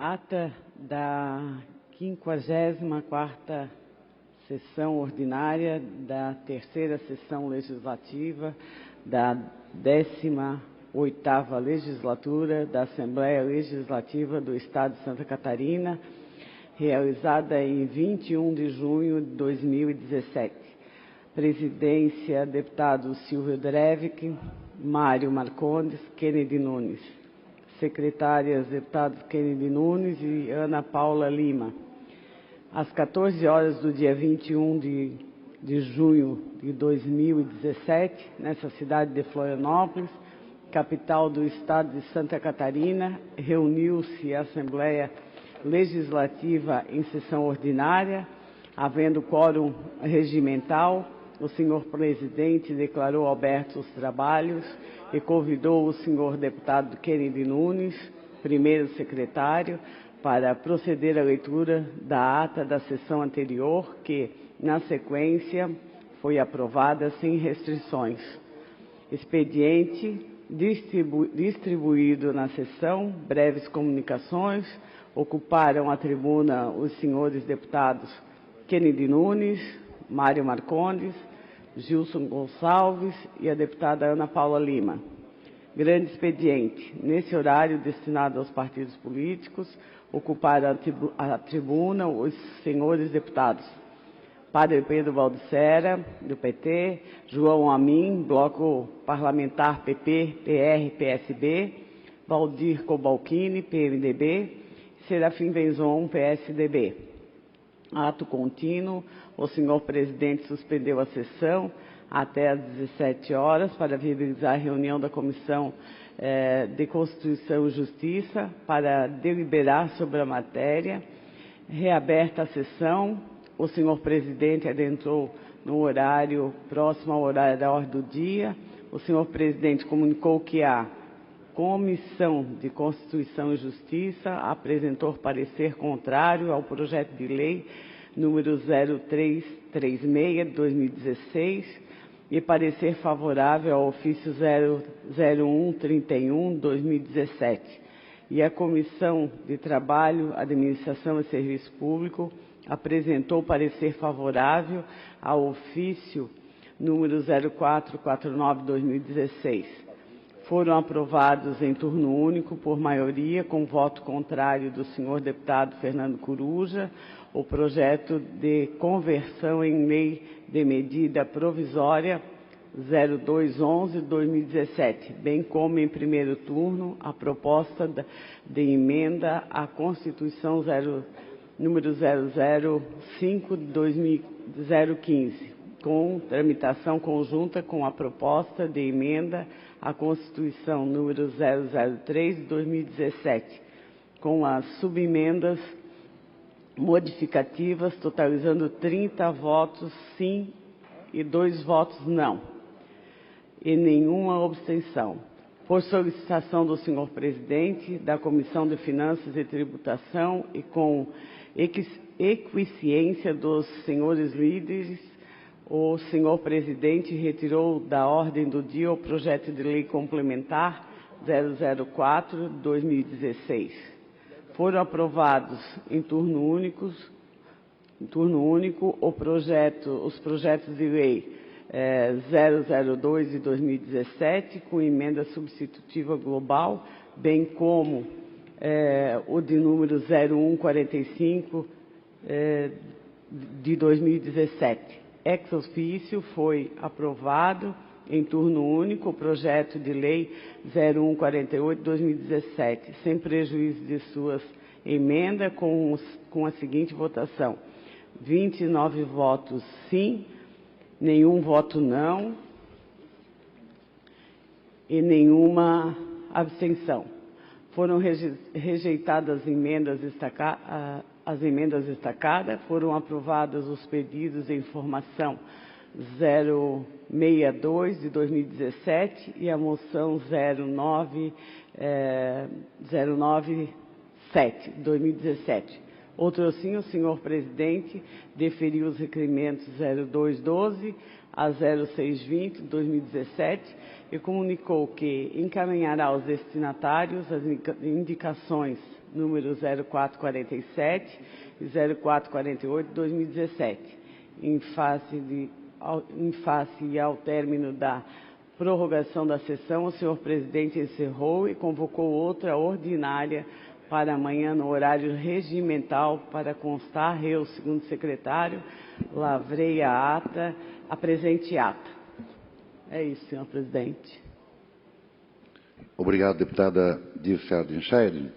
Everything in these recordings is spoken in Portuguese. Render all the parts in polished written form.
Ata da 54ª sessão ordinária da terceira sessão legislativa da 18ª legislatura da Assembleia Legislativa do Estado de Santa Catarina, realizada em 21 de junho de 2017. Presidência, deputado Silvio Drevik, Mário Marcondes, Kennedy Nunes. Secretárias, deputados Kennedy Nunes e Ana Paula Lima. Às 14 horas do dia 21 de junho de 2017, nessa cidade de Florianópolis, capital do estado de Santa Catarina, reuniu-se a Assembleia Legislativa em sessão ordinária, havendo quórum regimental. O senhor presidente declarou abertos os trabalhos e convidou o senhor deputado Kennedy Nunes, primeiro secretário, para proceder à leitura da ata da sessão anterior, que, na sequência, foi aprovada sem restrições. Expediente distribuído na sessão, breves comunicações, ocuparam a tribuna os senhores deputados Kennedy Nunes, Mário Marcondes, Gilson Gonçalves e a deputada Ana Paula Lima. Grande expediente. Nesse horário destinado aos partidos políticos, ocuparam a tribuna os senhores deputados Padre Pedro Baldissera, do PT, João Amin, Bloco Parlamentar PP, PR, PSB, Valdir Cobalcini, PMDB, Serafim Benzon, PSDB. Ato contínuo, o senhor presidente suspendeu a sessão até às 17 horas para viabilizar a reunião da Comissão de Constituição e Justiça para deliberar sobre a matéria. Reaberta a sessão, o senhor presidente adentrou no horário próximo ao horário da ordem do dia. O senhor presidente comunicou que a Comissão de Constituição e Justiça apresentou parecer contrário ao projeto de lei número 0336 de 2016 e parecer favorável ao ofício 00131 de 2017. E a Comissão de Trabalho, Administração e Serviço Público apresentou parecer favorável ao ofício número 0449 de 2016. Foram aprovados em turno único por maioria, com voto contrário do senhor deputado Fernando Coruja, o projeto de conversão em lei de medida provisória 0211 de 2017, bem como em primeiro turno a proposta de emenda à Constituição número 005 de 2015, com tramitação conjunta com a proposta de emenda à Constituição número 003 de 2017, com as subemendas modificativas, totalizando 30 votos sim e 2 votos não, e nenhuma abstenção. Por solicitação do senhor presidente, da Comissão de Finanças e Tributação e com equiescência dos senhores líderes, o senhor presidente retirou da ordem do dia o projeto de lei complementar 004 de 2016. Foram aprovados em turno único os projetos de lei 002 de 2017, com emenda substitutiva global, bem como o de número 0145 de 2017. Ex officio foi aprovado em turno único o projeto de lei 0148 de 2017, sem prejuízo de suas emendas, com a seguinte votação: 29 votos sim, nenhum voto não e nenhuma abstenção. Foram rejeitadas as emendas destacadas, foram aprovados os pedidos de informação 062 de 2017 e a moção 097 de 2017. Outro assim, o senhor presidente deferiu os requerimentos 0212 a 0620/2017 e comunicou que encaminhará aos destinatários as indicações número 0447 e 0448/2017. Em face e ao término da prorrogação da sessão, o senhor presidente encerrou e convocou outra ordinária para amanhã no horário regimental. Para constar, eu, segundo secretário, lavrei a ata, a presente ata. É isso, senhor presidente. Obrigado, deputada Dirce Ardenscheiden.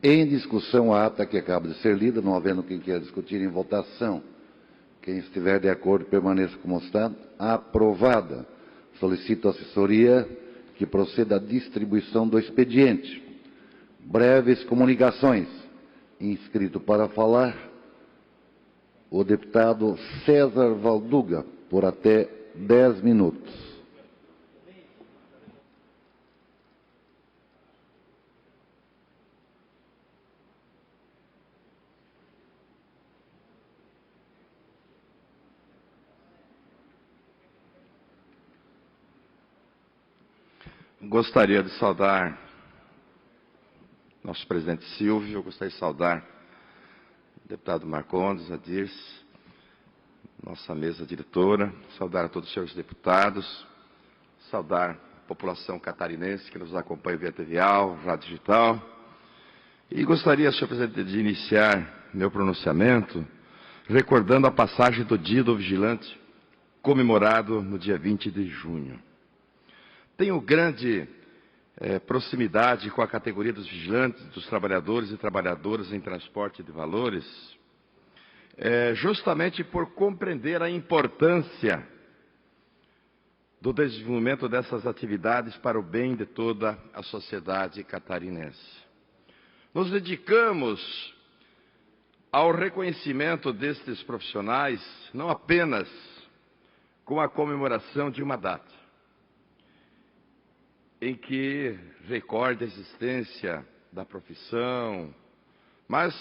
Em discussão, a ata que acaba de ser lida, não havendo quem queira discutir em votação. Quem estiver de acordo, permaneça como está. Aprovada. Solicito à assessoria que proceda à distribuição do expediente. Breves comunicações. Inscrito para falar, o deputado César Valduga, por até 10 minutos. Gostaria de saudar nosso presidente Silvio, gostaria de saudar o deputado Marcondes, a Dirce, nossa mesa diretora, saudar a todos os senhores deputados, saudar a população catarinense que nos acompanha via TVAL, Rádio Digital. E gostaria, senhor presidente, de iniciar meu pronunciamento recordando a passagem do Dia do Vigilante, comemorado no dia 20 de junho. Tenho grande proximidade com a categoria dos vigilantes, dos trabalhadores e trabalhadoras em transporte de valores, justamente por compreender a importância do desenvolvimento dessas atividades para o bem de toda a sociedade catarinense. Nos dedicamos ao reconhecimento destes profissionais, não apenas com a comemoração de uma data, em que recorde a existência da profissão, mas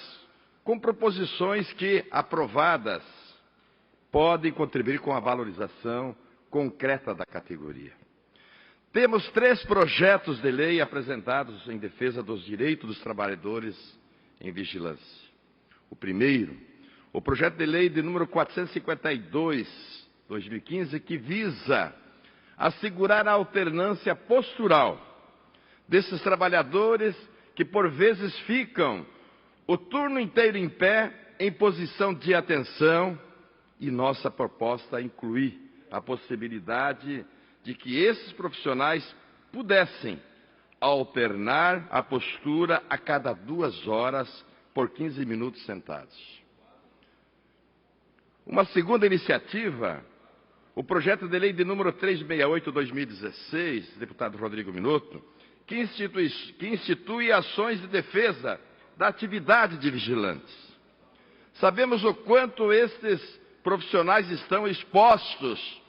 com proposições que, aprovadas, podem contribuir com a valorização concreta da categoria. Temos 3 projetos de lei apresentados em defesa dos direitos dos trabalhadores em vigilância. O primeiro, o projeto de lei de número 452/2015, que visa assegurar a alternância postural desses trabalhadores que, por vezes, ficam o turno inteiro em pé, em posição de atenção, e nossa proposta inclui a possibilidade de que esses profissionais pudessem alternar a postura a cada 2 horas por 15 minutos sentados. Uma segunda iniciativa, o projeto de lei de número 368/2016, deputado Rodrigo Minotto, que institui ações de defesa da atividade de vigilantes. Sabemos o quanto estes profissionais estão expostos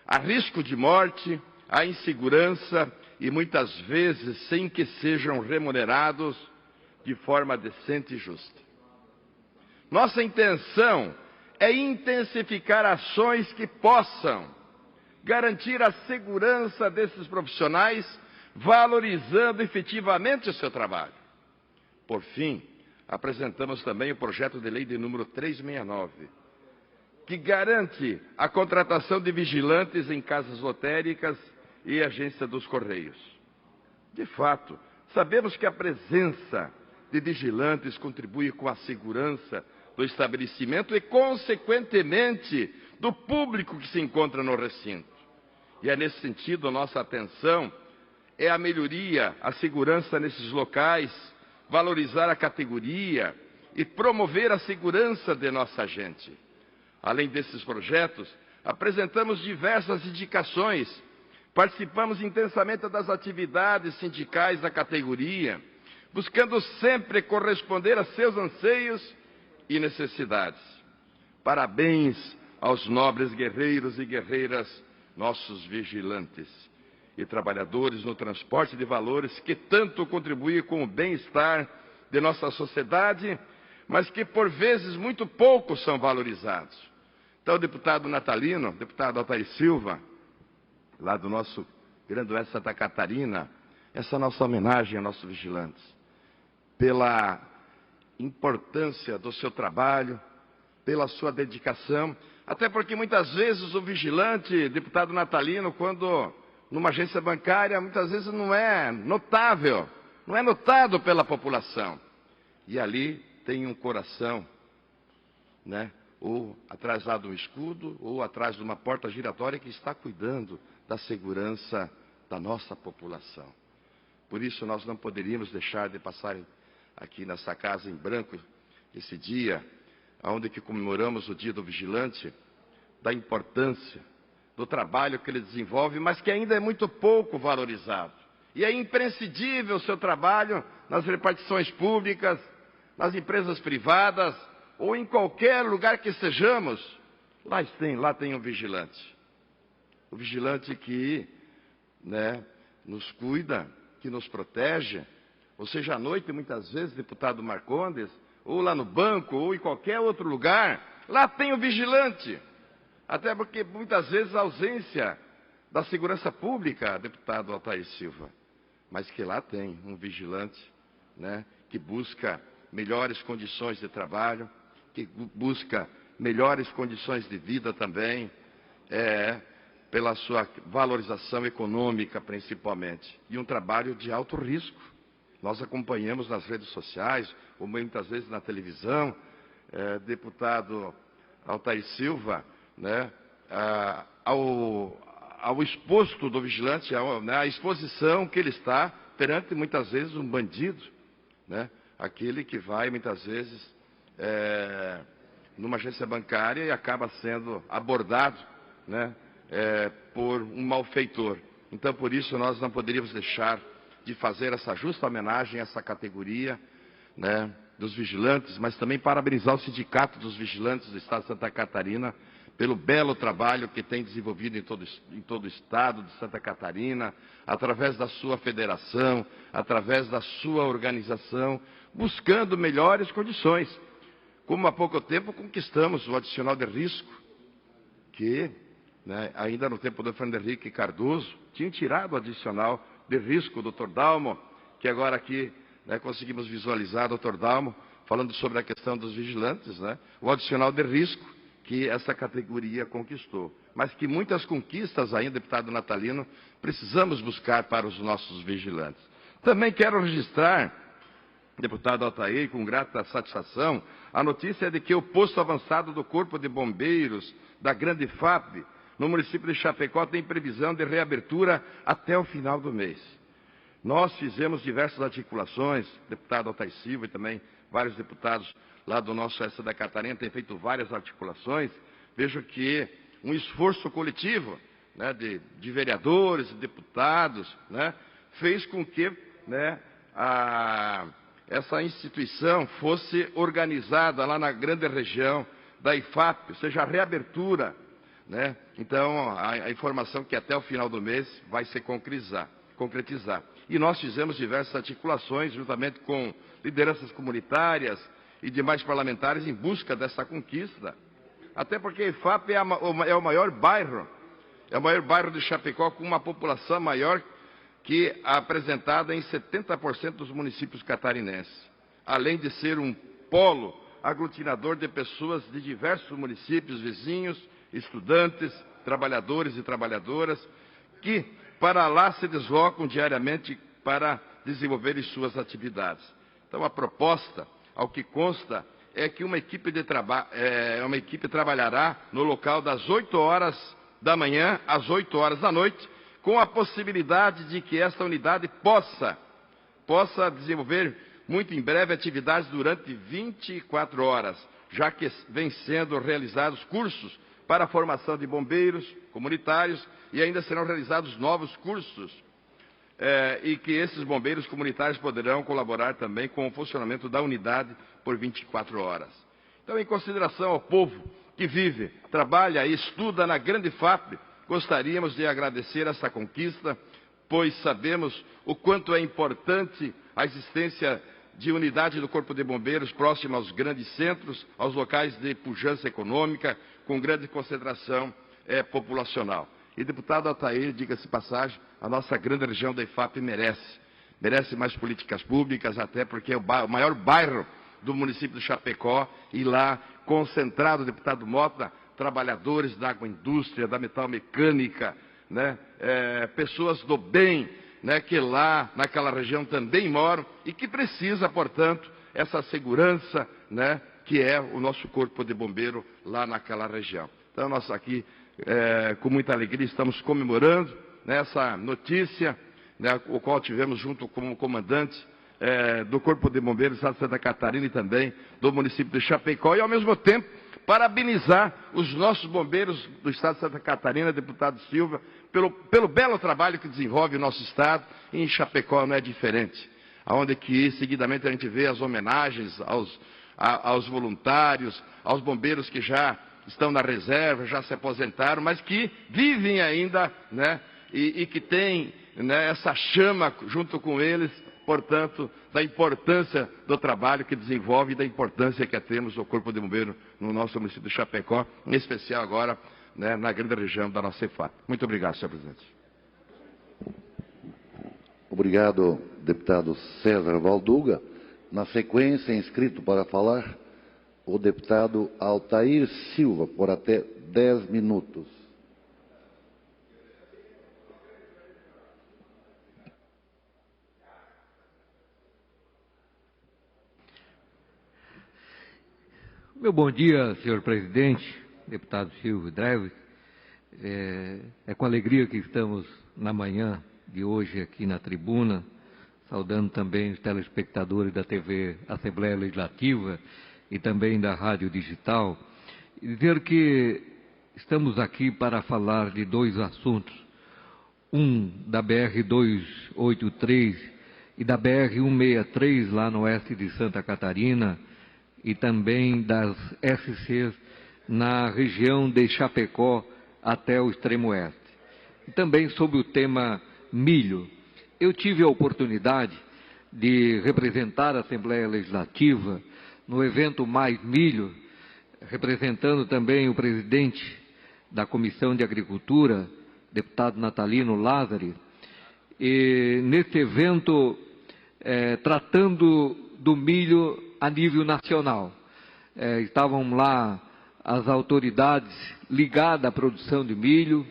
a risco de morte, a insegurança e muitas vezes sem que sejam remunerados de forma decente e justa. Nossa intenção é intensificar ações que possam garantir a segurança desses profissionais, valorizando efetivamente o seu trabalho. Por fim, apresentamos também o projeto de lei de número 369, que garante a contratação de vigilantes em casas lotéricas e agência dos Correios. De fato, sabemos que a presença de vigilantes contribui com a segurança do estabelecimento e, consequentemente, do público que se encontra no recinto. E é nesse sentido, a nossa atenção é a melhoria, a segurança nesses locais, valorizar a categoria e promover a segurança de nossa gente. Além desses projetos, apresentamos diversas indicações, participamos intensamente das atividades sindicais da categoria, buscando sempre corresponder a seus anseios e necessidades. Parabéns aos nobres guerreiros e guerreiras, nossos vigilantes e trabalhadores no transporte de valores, que tanto contribuem com o bem-estar de nossa sociedade, mas que por vezes muito pouco são valorizados. Então, o deputado natalino, deputado Altair Silva, lá do nosso Grande Oeste Santa Catarina, essa nossa homenagem aos nossos vigilantes, pela importância do seu trabalho, pela sua dedicação, até porque muitas vezes o vigilante, deputado natalino, quando numa agência bancária, muitas vezes não é notável, não é notado pela população. E ali tem um coração, né? Ou atrás lá de um escudo, ou atrás de uma porta giratória que está cuidando da segurança da nossa população. Por isso nós não poderíamos deixar de passar aqui nessa casa em branco esse dia, onde que comemoramos o Dia do Vigilante, da importância do trabalho que ele desenvolve, mas que ainda é muito pouco valorizado. E é imprescindível o seu trabalho nas repartições públicas, nas empresas privadas, ou em qualquer lugar que estejamos, lá tem um vigilante. O vigilante que, né, nos cuida, que nos protege, ou seja, à noite, muitas vezes, deputado Marcondes, ou lá no banco, ou em qualquer outro lugar, lá tem o vigilante. Até porque, muitas vezes, a ausência da segurança pública, deputado Altair Silva, mas que lá tem um vigilante, né, que busca melhores condições de trabalho, que busca melhores condições de vida também, pela sua valorização econômica principalmente, e um trabalho de alto risco. Nós acompanhamos nas redes sociais, ou muitas vezes na televisão, deputado Altair Silva, né, ao exposto do vigilante, à exposição que ele está perante muitas vezes um bandido, né, aquele que vai muitas vezes numa agência bancária e acaba sendo abordado, né, por um malfeitor. Então, por isso, nós não poderíamos deixar de fazer essa justa homenagem a essa categoria, né, dos vigilantes, mas também parabenizar o Sindicato dos Vigilantes do Estado de Santa Catarina pelo belo trabalho que tem desenvolvido em todo o Estado de Santa Catarina, através da sua federação, através da sua organização, buscando melhores condições. Como há pouco tempo conquistamos o adicional de risco, que, né, ainda no tempo do Fernando Henrique Cardoso, tinha tirado o adicional de risco do Dr. Dalmo, que agora aqui, né, conseguimos visualizar o Dr. Dalmo falando sobre a questão dos vigilantes, né, o adicional de risco que essa categoria conquistou. Mas que muitas conquistas ainda, deputado natalino, precisamos buscar para os nossos vigilantes. Também quero registrar, deputado Altair, com grata satisfação, a notícia de que o posto avançado do Corpo de Bombeiros da Grande FAP, no município de Chapecó, tem previsão de reabertura até o final do mês. Nós fizemos diversas articulações, deputado Altair Silva e também vários deputados lá do nosso Oeste da Catarina têm feito várias articulações. Vejo que um esforço coletivo, né, de vereadores e deputados, né, fez com que, né, essa instituição fosse organizada lá na grande região da IFAP, ou seja, a reabertura, né? Então, a informação que até o final do mês vai se concretizar. E nós fizemos diversas articulações, juntamente com lideranças comunitárias e demais parlamentares, em busca dessa conquista. Até porque a IFAP é o maior bairro de Chapecó, com uma população maior que a apresentada em 70% dos municípios catarinenses. Além de ser um polo aglutinador de pessoas de diversos municípios vizinhos, estudantes, trabalhadores e trabalhadoras, que para lá se deslocam diariamente para desenvolverem suas atividades. Então, a proposta, ao que consta, é que uma equipe trabalhará no local das 8 horas da manhã às 8 horas da noite, com a possibilidade de que esta unidade possa desenvolver muito em breve atividades durante 24 horas, já que vêm sendo realizados cursos para a formação de bombeiros comunitários e ainda serão realizados novos cursos, e que esses bombeiros comunitários poderão colaborar também com o funcionamento da unidade por 24 horas. Então, em consideração ao povo que vive, trabalha e estuda na Grande FAP, gostaríamos de agradecer essa conquista, pois sabemos o quanto é importante a existência de unidade do Corpo de Bombeiros próximo aos grandes centros, aos locais de pujança econômica, com grande concentração populacional. E, deputado Altair, diga-se de passagem, a nossa grande região da IFAP merece mais políticas públicas, até porque é o maior bairro do município de Chapecó, e lá concentrado, deputado Mota, trabalhadores da agroindústria, da metalmecânica, né, pessoas do bem, né, que lá naquela região também moram e que precisa, portanto, essa segurança, né, que é o nosso Corpo de Bombeiro lá naquela região. Então, nós aqui, com muita alegria, estamos comemorando, né, essa notícia, né, o qual tivemos junto com o comandante do Corpo de Bombeiros do Estado de Santa Catarina e também do município de Chapecó, e, ao mesmo tempo, parabenizar os nossos bombeiros do Estado de Santa Catarina, deputado Silva, pelo belo trabalho que desenvolve o nosso Estado, e em Chapecó não é diferente, onde que seguidamente a gente vê as homenagens aos voluntários, aos bombeiros que já estão na reserva, já se aposentaram, mas que vivem ainda, né, e que têm, né, essa chama junto com eles, portanto, da importância do trabalho que desenvolve e da importância que temos o Corpo de Bombeiro no nosso município de Chapecó, em especial agora, né, na grande região da nossa IFAP. Muito obrigado, senhor presidente. Obrigado, deputado César Valduga. Na sequência, inscrito para falar, o deputado Altair Silva, por até 10 minutos. Meu bom dia, senhor presidente, deputado Silvio Dreves. É com alegria que estamos na manhã de hoje aqui na tribuna, saudando também os telespectadores da TV Assembleia Legislativa e também da Rádio Digital, e dizer que estamos aqui para falar de dois assuntos, um da BR-283 e da BR-163, lá no oeste de Santa Catarina, e também das SCs na região de Chapecó até o extremo oeste. E também sobre o tema milho. Eu tive a oportunidade de representar a Assembleia Legislativa no evento Mais Milho, representando também o presidente da Comissão de Agricultura, deputado Natalino Lázari, e nesse evento tratando do milho a nível nacional. Estavam lá as autoridades ligadas à produção de milho,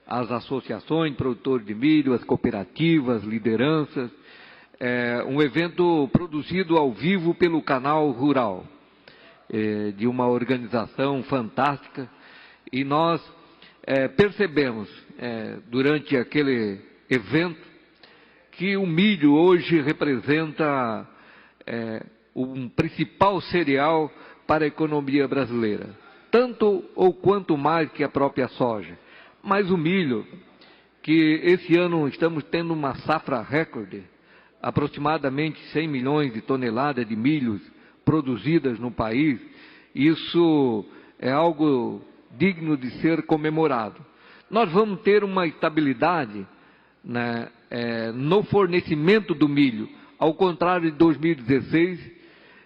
as associações de produtores de milho, as cooperativas, lideranças, um evento produzido ao vivo pelo Canal Rural, de uma organização fantástica, e nós percebemos, durante aquele evento, que o milho hoje representa um principal cereal para a economia brasileira, tanto ou quanto mais que a própria soja. Mas o milho, que esse ano estamos tendo uma safra recorde, aproximadamente 100 milhões de toneladas de milho produzidas no país, isso é algo digno de ser comemorado. Nós vamos ter uma estabilidade, né, no fornecimento do milho, ao contrário de 2016,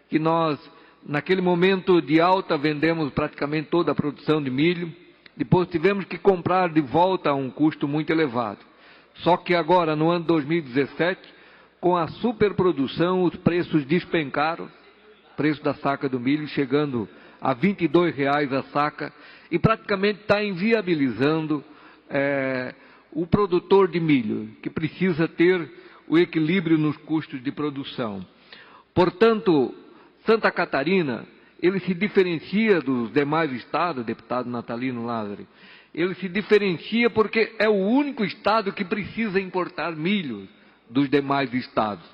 que nós, naquele momento de alta, vendemos praticamente toda a produção de milho, depois tivemos que comprar de volta a um custo muito elevado. Só que agora, no ano 2017, com a superprodução, os preços despencaram, o preço da saca do milho chegando a R$ 22,00 a saca, e praticamente está inviabilizando o produtor de milho, que precisa ter o equilíbrio nos custos de produção. Portanto, Santa Catarina, ele se diferencia dos demais estados, deputado Natalino Lázari, ele se diferencia porque é o único estado que precisa importar milho dos demais estados.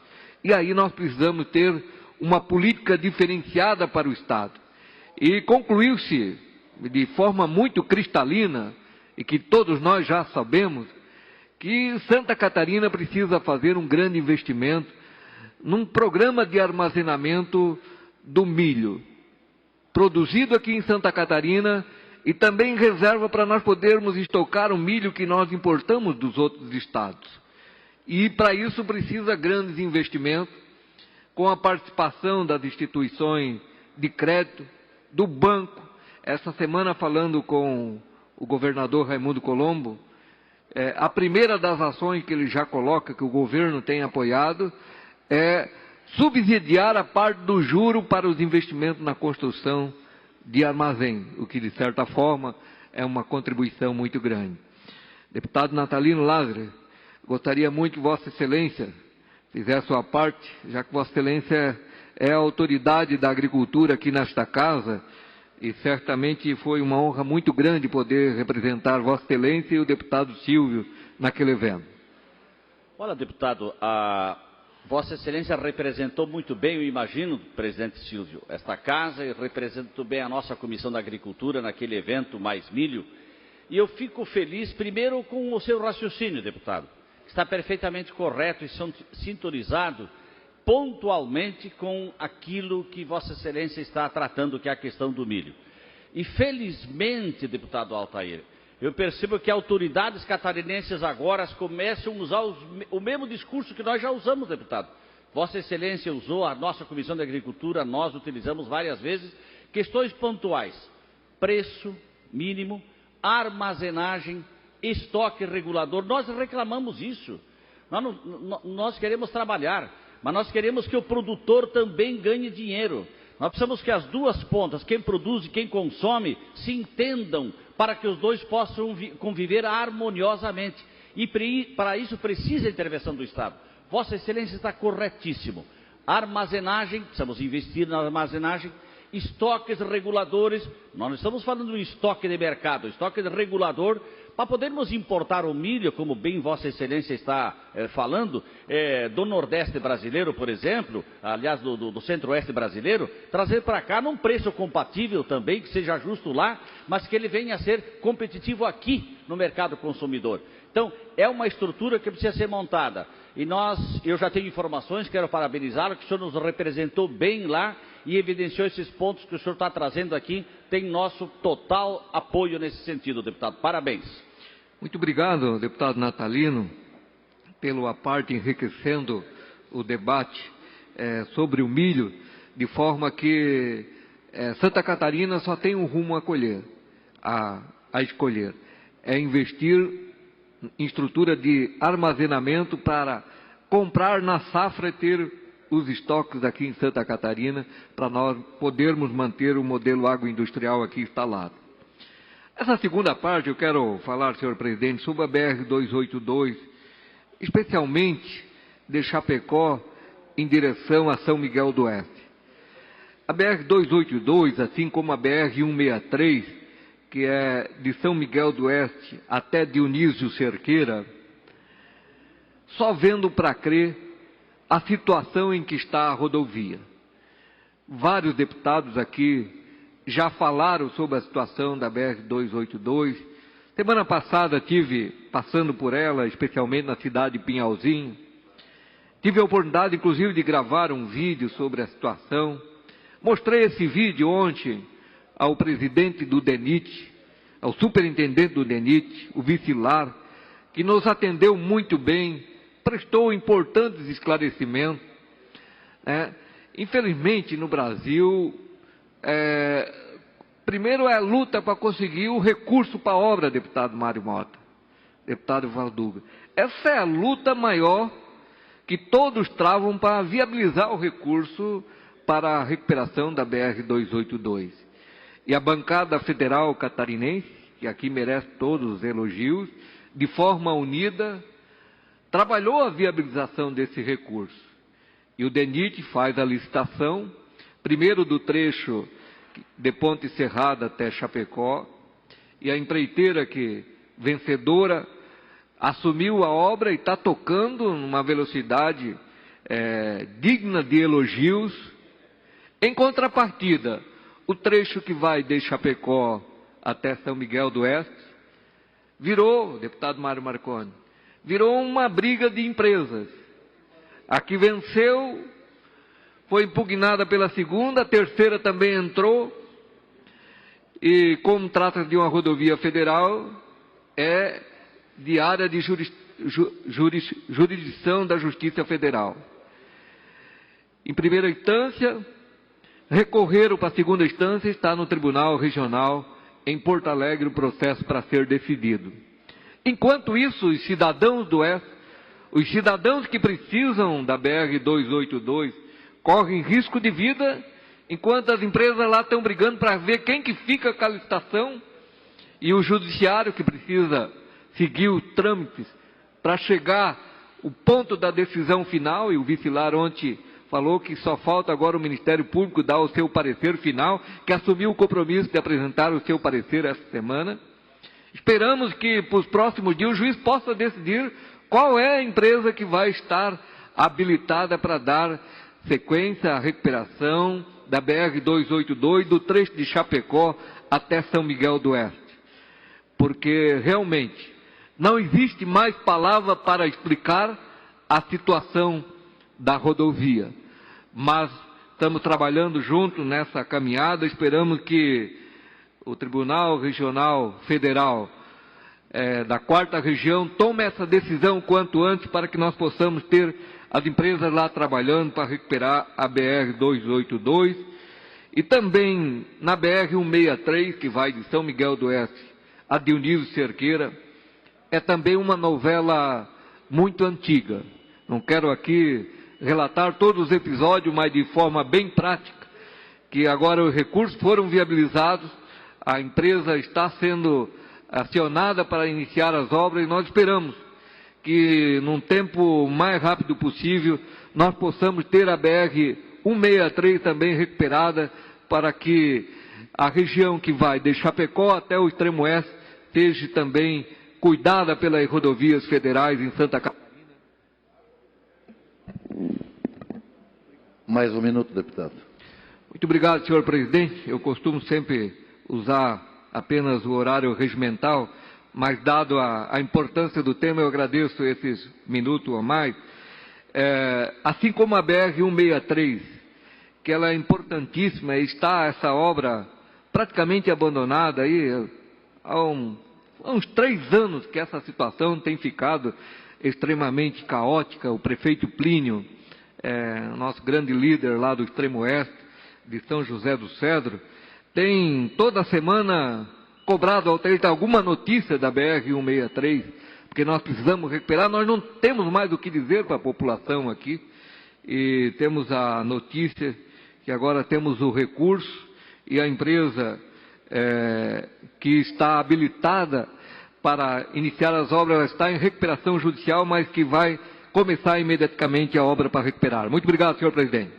E aí nós precisamos ter uma política diferenciada para o estado. E concluiu-se de forma muito cristalina, e que todos nós já sabemos, que Santa Catarina precisa fazer um grande investimento num programa de armazenamento do milho, produzido aqui em Santa Catarina, e também reserva para nós podermos estocar o milho que nós importamos dos outros estados. E para isso precisa grandes investimentos, com a participação das instituições de crédito, do banco. Essa semana, falando com o governador Raimundo Colombo, a primeira das ações que ele já coloca, que o governo tem apoiado, é subsidiar a parte do juro para os investimentos na construção de armazém, o que, de certa forma, é uma contribuição muito grande. Deputado Natalino Lázaro, gostaria muito que Vossa Excelência fizesse a sua parte, já que Vossa Excelência é a autoridade da agricultura aqui nesta casa, e certamente foi uma honra muito grande poder representar Vossa Excelência e o deputado Silvio naquele evento. Olha, deputado, a Vossa Excelência representou muito bem, eu imagino, presidente Silvio, esta casa, e representou bem a nossa Comissão da Agricultura naquele evento Mais Milho. E eu fico feliz, primeiro, com o seu raciocínio, deputado, que está perfeitamente correto e sintonizado pontualmente com aquilo que Vossa Excelência está tratando, que é a questão do milho. E felizmente, deputado Altair, eu percebo que autoridades catarinenses agora começam a usar o mesmo discurso que nós já usamos, deputado. Vossa Excelência usou, a nossa Comissão de Agricultura, nós utilizamos várias vezes, questões pontuais: preço mínimo, armazenagem, estoque regulador. Nós reclamamos isso. Nós queremos trabalhar, mas nós queremos que o produtor também ganhe dinheiro. Nós precisamos que as duas pontas, quem produz e quem consome, se entendam para que os dois possam conviver harmoniosamente. E para isso precisa a intervenção do Estado. Vossa Excelência está corretíssimo. Armazenagem, precisamos investir na armazenagem. Estoques reguladores, nós não estamos falando de um estoque de mercado, estoque de regulador, para podermos importar o milho, como bem Vossa Excelência está falando, do Nordeste brasileiro, por exemplo, aliás, do Centro-Oeste brasileiro, trazer para cá num preço compatível também, que seja justo lá, mas que ele venha a ser competitivo aqui no mercado consumidor. Então, é uma estrutura que precisa ser montada. E eu já tenho informações, quero parabenizá-lo, que o senhor nos representou bem lá e evidenciou esses pontos que o senhor está trazendo aqui. Tem nosso total apoio nesse sentido, deputado. Parabéns. Muito obrigado, deputado Natalino, pela parte enriquecendo o debate sobre o milho, de forma que Santa Catarina só tem um rumo a escolher. É investir em estrutura de armazenamento para comprar na safra e ter os estoques aqui em Santa Catarina, para nós podermos manter o modelo agroindustrial aqui instalado. Essa segunda parte eu quero falar, senhor presidente, sobre a BR-282, especialmente de Chapecó em direção a São Miguel do Oeste. A BR-282, assim como a BR-163, que é de São Miguel do Oeste até Dionísio Cerqueira, só vendo para crer a situação em que está a rodovia. Vários deputados aqui já falaram sobre a situação da BR-282. Semana passada tive passando por ela, especialmente na cidade de Pinhalzinho. Tive a oportunidade, inclusive, de gravar um vídeo sobre a situação. Mostrei esse vídeo ontem ao presidente do DENIT, ao superintendente do DENIT, o vice-lar, que nos atendeu muito bem, prestou importantes esclarecimentos. Infelizmente, no Brasil, primeiro é a luta para conseguir o recurso para a obra, deputado Mário Mota, deputado Valduga. Essa é a luta maior que todos travam para viabilizar o recurso para a recuperação da BR-282. E a bancada federal catarinense, que aqui merece todos os elogios, de forma unida, trabalhou a viabilização desse recurso. E o DENIT faz a licitação, primeiro do trecho de Ponte Serrada até Chapecó, e a empreiteira que vencedora assumiu a obra e está tocando numa velocidade digna de elogios. Em contrapartida, o trecho que vai de Chapecó até São Miguel do Oeste virou, deputado Mário Marconi, virou uma briga de empresas. A que venceu foi impugnada pela segunda, a terceira também entrou, e como trata de uma rodovia federal, é de área de jurisdição da Justiça Federal. em primeira instância, recorreram para a segunda instância, está no Tribunal Regional em Porto Alegre o processo para ser decidido. Enquanto isso, os cidadãos do Oeste, os cidadãos que precisam da BR-282 correm risco de vida, enquanto as empresas lá estão brigando para ver quem que fica com a licitação, e o judiciário que precisa seguir os trâmites para chegar ao ponto da decisão final, e o vice-lar ontem falou que só falta agora o Ministério Público dar o seu parecer final, que assumiu o compromisso de apresentar o seu parecer esta semana. Esperamos que, para os próximos dias, o juiz possa decidir qual é a empresa que vai estar habilitada para dar sequência à recuperação da BR-282, do trecho de Chapecó até São Miguel do Oeste. Porque, realmente, não existe mais palavra para explicar a situação da rodovia. Mas estamos trabalhando juntos nessa caminhada, esperamos que o Tribunal Regional Federal da 4ª Região tome essa decisão quanto antes para que nós possamos ter as empresas lá trabalhando para recuperar a BR-282 e também na BR-163, que vai de São Miguel do Oeste a Dionísio Cerqueira, é também uma novela muito antiga. Não quero aqui relatar todos os episódios, mas de forma bem prática, que agora os recursos foram viabilizados, a empresa está sendo acionada para iniciar as obras e nós esperamos que, num tempo mais rápido possível, nós possamos ter a BR-163 também recuperada para que a região que vai de Chapecó até o extremo oeste seja também cuidada pelas rodovias federais em Santa Catarina. Mais um minuto, deputado. Muito obrigado, senhor presidente. Eu costumo sempre usar apenas o horário regimental, mas dado a importância do tema, eu agradeço esses minutos a mais. Assim como a BR-163, que ela é importantíssima, está essa obra praticamente abandonada aí, há uns 3 anos que essa situação tem ficado extremamente caótica. O prefeito Plínio, nosso grande líder lá do extremo oeste, de São José do Cedro, tem toda semana cobrado ao ter alguma notícia da BR-163, porque nós precisamos recuperar, nós não temos mais o que dizer para a população aqui, e temos a notícia que agora temos o recurso e a empresa que está habilitada para iniciar as obras, ela está em recuperação judicial, mas que vai começar imediatamente a obra para recuperar. Muito obrigado, senhor presidente.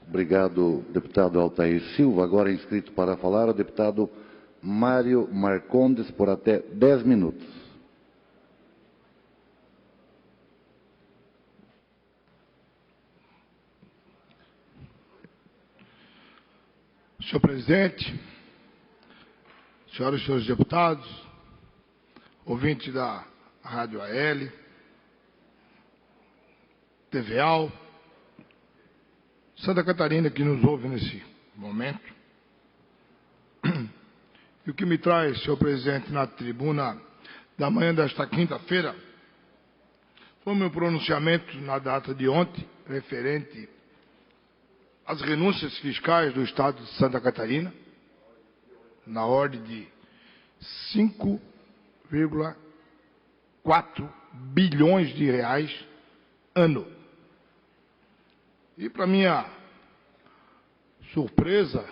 Obrigado, deputado Altair Silva. Agora inscrito para falar o deputado Mário Marcondes, por até 10 minutos. Senhor presidente, senhoras e senhores deputados, ouvintes da Rádio AL, TVAL, Santa Catarina que nos ouve nesse momento. E o que me traz, senhor presidente, na tribuna da manhã desta quinta-feira foi o meu pronunciamento na data de ontem, referente às renúncias fiscais do Estado de Santa Catarina, na ordem de 5,4 bilhões de reais ano. E, para minha surpresa,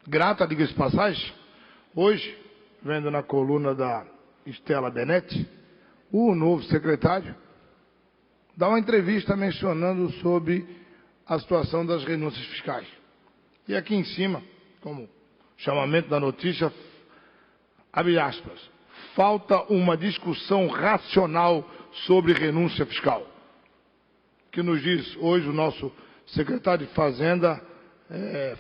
grata, diga-se de passagem, hoje, vendo na coluna da Estela Benetti, o novo secretário dá uma entrevista mencionando sobre a situação das renúncias fiscais. E aqui em cima, como chamamento da notícia, abre aspas, falta uma discussão racional sobre renúncia fiscal. Que nos diz hoje o nosso secretário de Fazenda,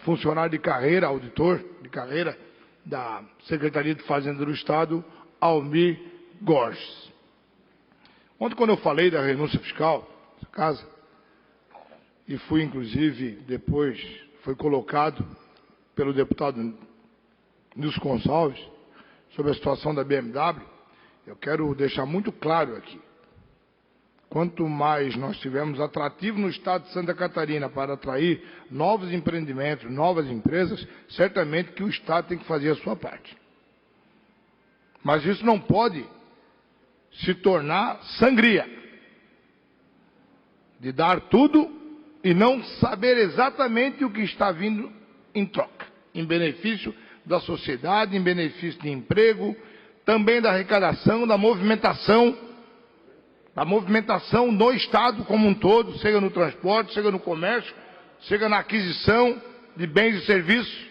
funcionário de carreira, auditor de carreira da Secretaria de Fazenda do Estado, Almir Gorges. Ontem, quando eu falei da renúncia fiscal, nessa casa, e fui, inclusive, depois foi colocado pelo deputado Nilson Gonçalves sobre a situação da BMW, eu quero deixar muito claro aqui. quanto mais nós tivermos atrativo no estado de Santa Catarina para atrair novos empreendimentos, novas empresas, certamente que o estado tem que fazer a sua parte. Mas isso não pode se tornar sangria, de dar tudo e não saber exatamente o que está vindo em troca, em benefício da sociedade, em benefício de emprego, também da arrecadação, da movimentação no Estado como um todo, seja no transporte, seja no comércio, seja na aquisição de bens e serviços.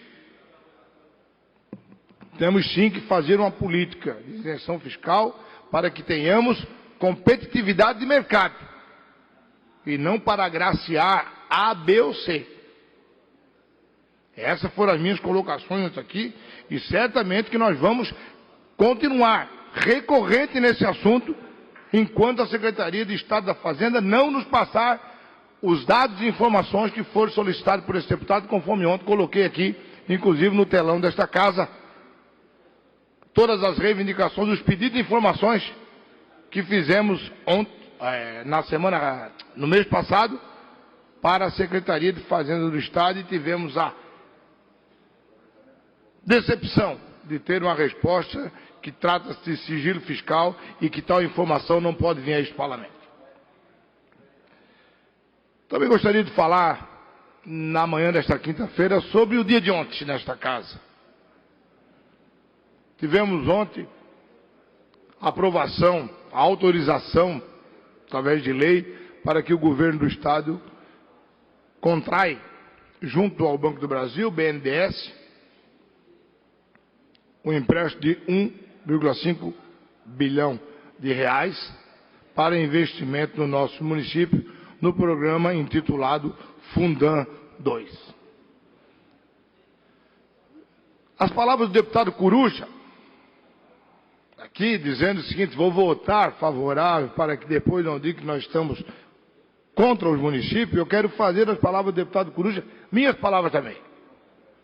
Temos sim que fazer uma política de isenção fiscal para que tenhamos competitividade de mercado e não para agraciar A, B ou C. Essas foram as minhas colocações aqui e certamente que nós vamos continuar recorrente nesse assunto enquanto a Secretaria de Estado da Fazenda não nos passar os dados e informações que foram solicitados por esse deputado, conforme ontem coloquei aqui, inclusive no telão desta casa, todas as reivindicações, os pedidos de informações que fizemos ontem, no mês passado, para a Secretaria de Fazenda do Estado e tivemos a decepção de ter uma resposta que trata-se de sigilo fiscal e que tal informação não pode vir a este Parlamento. Também gostaria de falar, na manhã desta quinta-feira, sobre o dia de ontem nesta casa. Tivemos ontem a aprovação, a autorização, através de lei, para que o governo do Estado contrai, junto ao Banco do Brasil, BNDES, um empréstimo de 1,5 bilhão de reais para investimento no nosso município, no programa intitulado Fundam 2. As palavras do deputado Coruja, aqui dizendo o seguinte: vou votar favorável para que depois não diga que nós estamos contra os municípios, eu quero fazer das palavras do deputado Coruja minhas palavras também.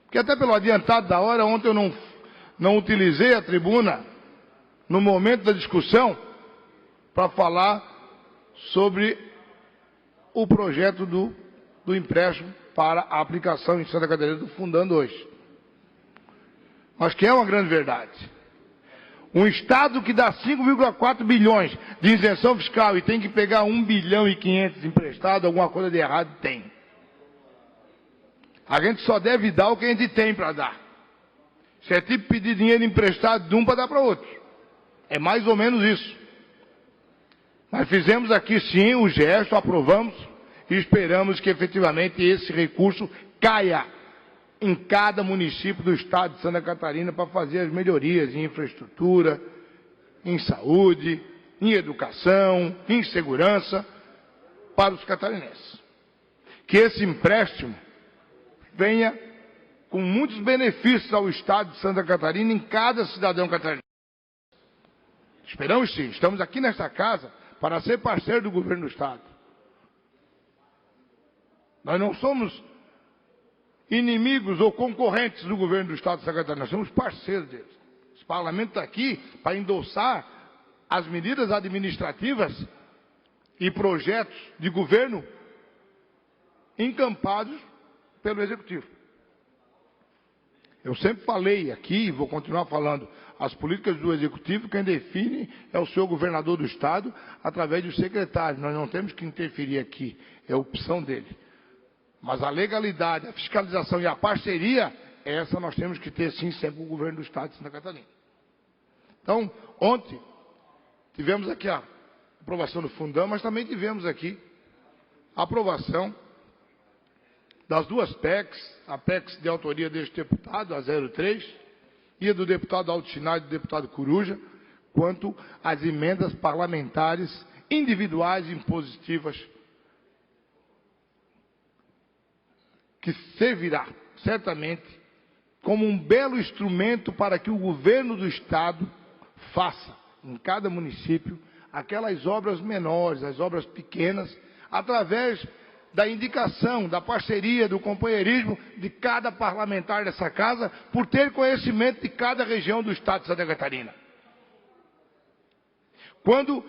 Porque até pelo adiantado da hora, ontem eu não utilizei a tribuna no momento da discussão para falar sobre o projeto do empréstimo para a aplicação em Santa Catarina do Fundam 2. Mas que é uma grande verdade. Um Estado que dá 5,4 bilhões de isenção fiscal e tem que pegar 1 bilhão e 500 emprestado, alguma coisa de errado tem. A gente só deve dar o que a gente tem para dar. Se é tipo pedir dinheiro emprestado de um para dar para outro. É mais ou menos isso. Mas fizemos aqui sim o gesto, aprovamos e esperamos que efetivamente esse recurso caia em cada município do estado de Santa Catarina para fazer as melhorias em infraestrutura, em saúde, em educação, em segurança para os catarinenses. Que esse empréstimo venha com muitos benefícios ao estado de Santa Catarina em cada cidadão catarinense. Esperamos sim, estamos aqui nesta casa para ser parceiro do governo do estado. Nós não somos inimigos ou concorrentes do governo do estado de Santa Catarina, nós somos parceiros deles. Esse parlamento está aqui para endossar as medidas administrativas e projetos de governo encampados pelo Executivo. Eu sempre falei aqui, e vou continuar falando, as políticas do Executivo, quem define é o senhor governador do Estado, através dos secretários. Nós não temos que interferir aqui, é a opção dele. Mas a legalidade, a fiscalização e a parceria, essa nós temos que ter sim sempre com o governo do Estado de Santa Catarina. Então, ontem, tivemos aqui a aprovação do Fundam, mas também tivemos aqui a aprovação das duas PECs, a PEC de autoria deste deputado, a 03, e a do deputado Alto Chinado e do deputado Coruja, quanto às emendas parlamentares individuais e impositivas, que servirá, certamente, como um belo instrumento para que o governo do Estado faça, em cada município, aquelas obras menores, as obras pequenas, através da indicação, da parceria, do companheirismo de cada parlamentar dessa casa, por ter conhecimento de cada região do Estado de Santa Catarina. Quando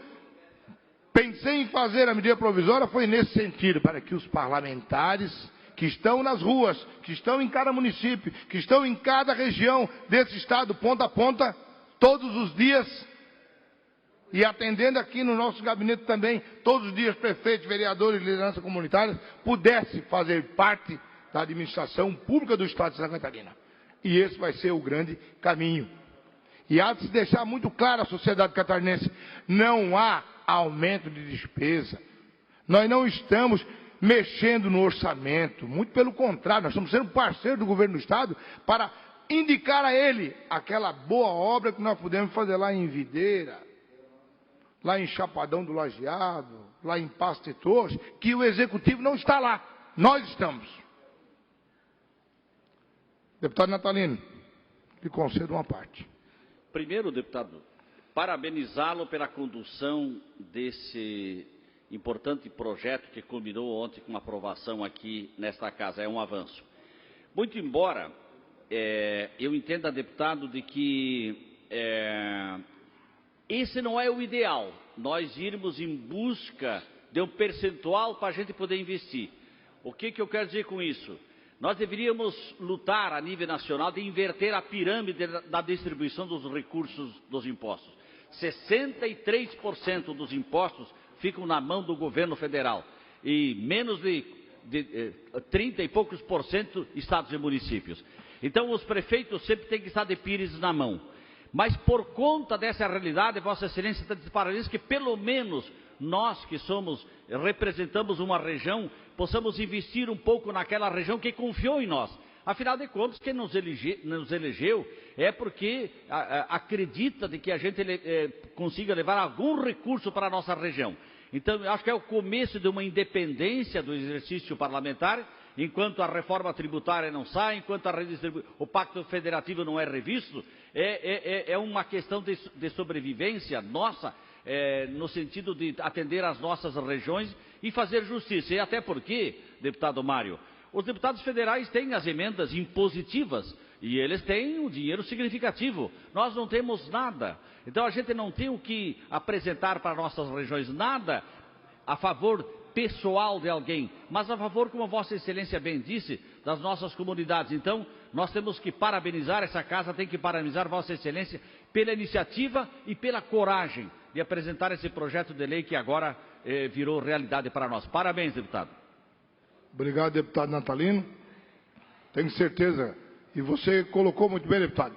pensei em fazer a medida provisória foi nesse sentido, para que os parlamentares que estão nas ruas, que estão em cada município, que estão em cada região desse estado, ponta a ponta, todos os dias, e atendendo aqui no nosso gabinete também, todos os dias prefeitos, vereadores, liderança comunitária, pudesse fazer parte da administração pública do estado de Santa Catarina. E esse vai ser o grande caminho. E há de se deixar muito claro à sociedade catarinense, não há aumento de despesa. Nós não estamos mexendo no orçamento, muito pelo contrário, nós estamos sendo parceiros do governo do estado para indicar a ele aquela boa obra que nós podemos fazer lá em Videira, lá em Chapadão do Lajeado, lá em Pasto de Torres, que o executivo não está lá, nós estamos. Deputado Natalino, lhe concedo uma parte. Primeiro, deputado, parabenizá-lo pela condução desse importante projeto que culminou ontem com aprovação aqui nesta casa. É um avanço. Muito embora eu entenda, deputado, de que esse não é o ideal, nós irmos em busca de um percentual para a gente poder investir. O que eu quero dizer com isso? Nós deveríamos lutar a nível nacional de inverter a pirâmide da distribuição dos recursos dos impostos. 63% dos impostos ficam na mão do governo federal e menos de 30 e poucos por cento estados e municípios. Então os prefeitos sempre têm que estar de pires na mão. Mas por conta dessa realidade, Vossa Excelência está de parabéns que pelo menos nós que representamos uma região, possamos investir um pouco naquela região que confiou em nós. Afinal de contas, quem nos elegeu é porque acredita de que a gente consiga levar algum recurso para a nossa região. Então, eu acho que é o começo de uma independência do exercício parlamentar, enquanto a reforma tributária não sai, enquanto o Pacto Federativo não é revisto, é uma questão de sobrevivência nossa, no sentido de atender às nossas regiões e fazer justiça. E até porque, deputado Mário, os deputados federais têm as emendas impositivas e eles têm um dinheiro significativo. Nós não temos nada. Então a gente não tem o que apresentar para nossas regiões, nada a favor pessoal de alguém, mas a favor, como Vossa Excelência bem disse, das nossas comunidades. Então, nós temos que parabenizar essa casa, tem que parabenizar Vossa Excelência pela iniciativa e pela coragem de apresentar esse projeto de lei que agora virou realidade para nós. Parabéns, deputado. Obrigado, deputado Natalino. Tenho certeza, e você colocou muito bem, deputado,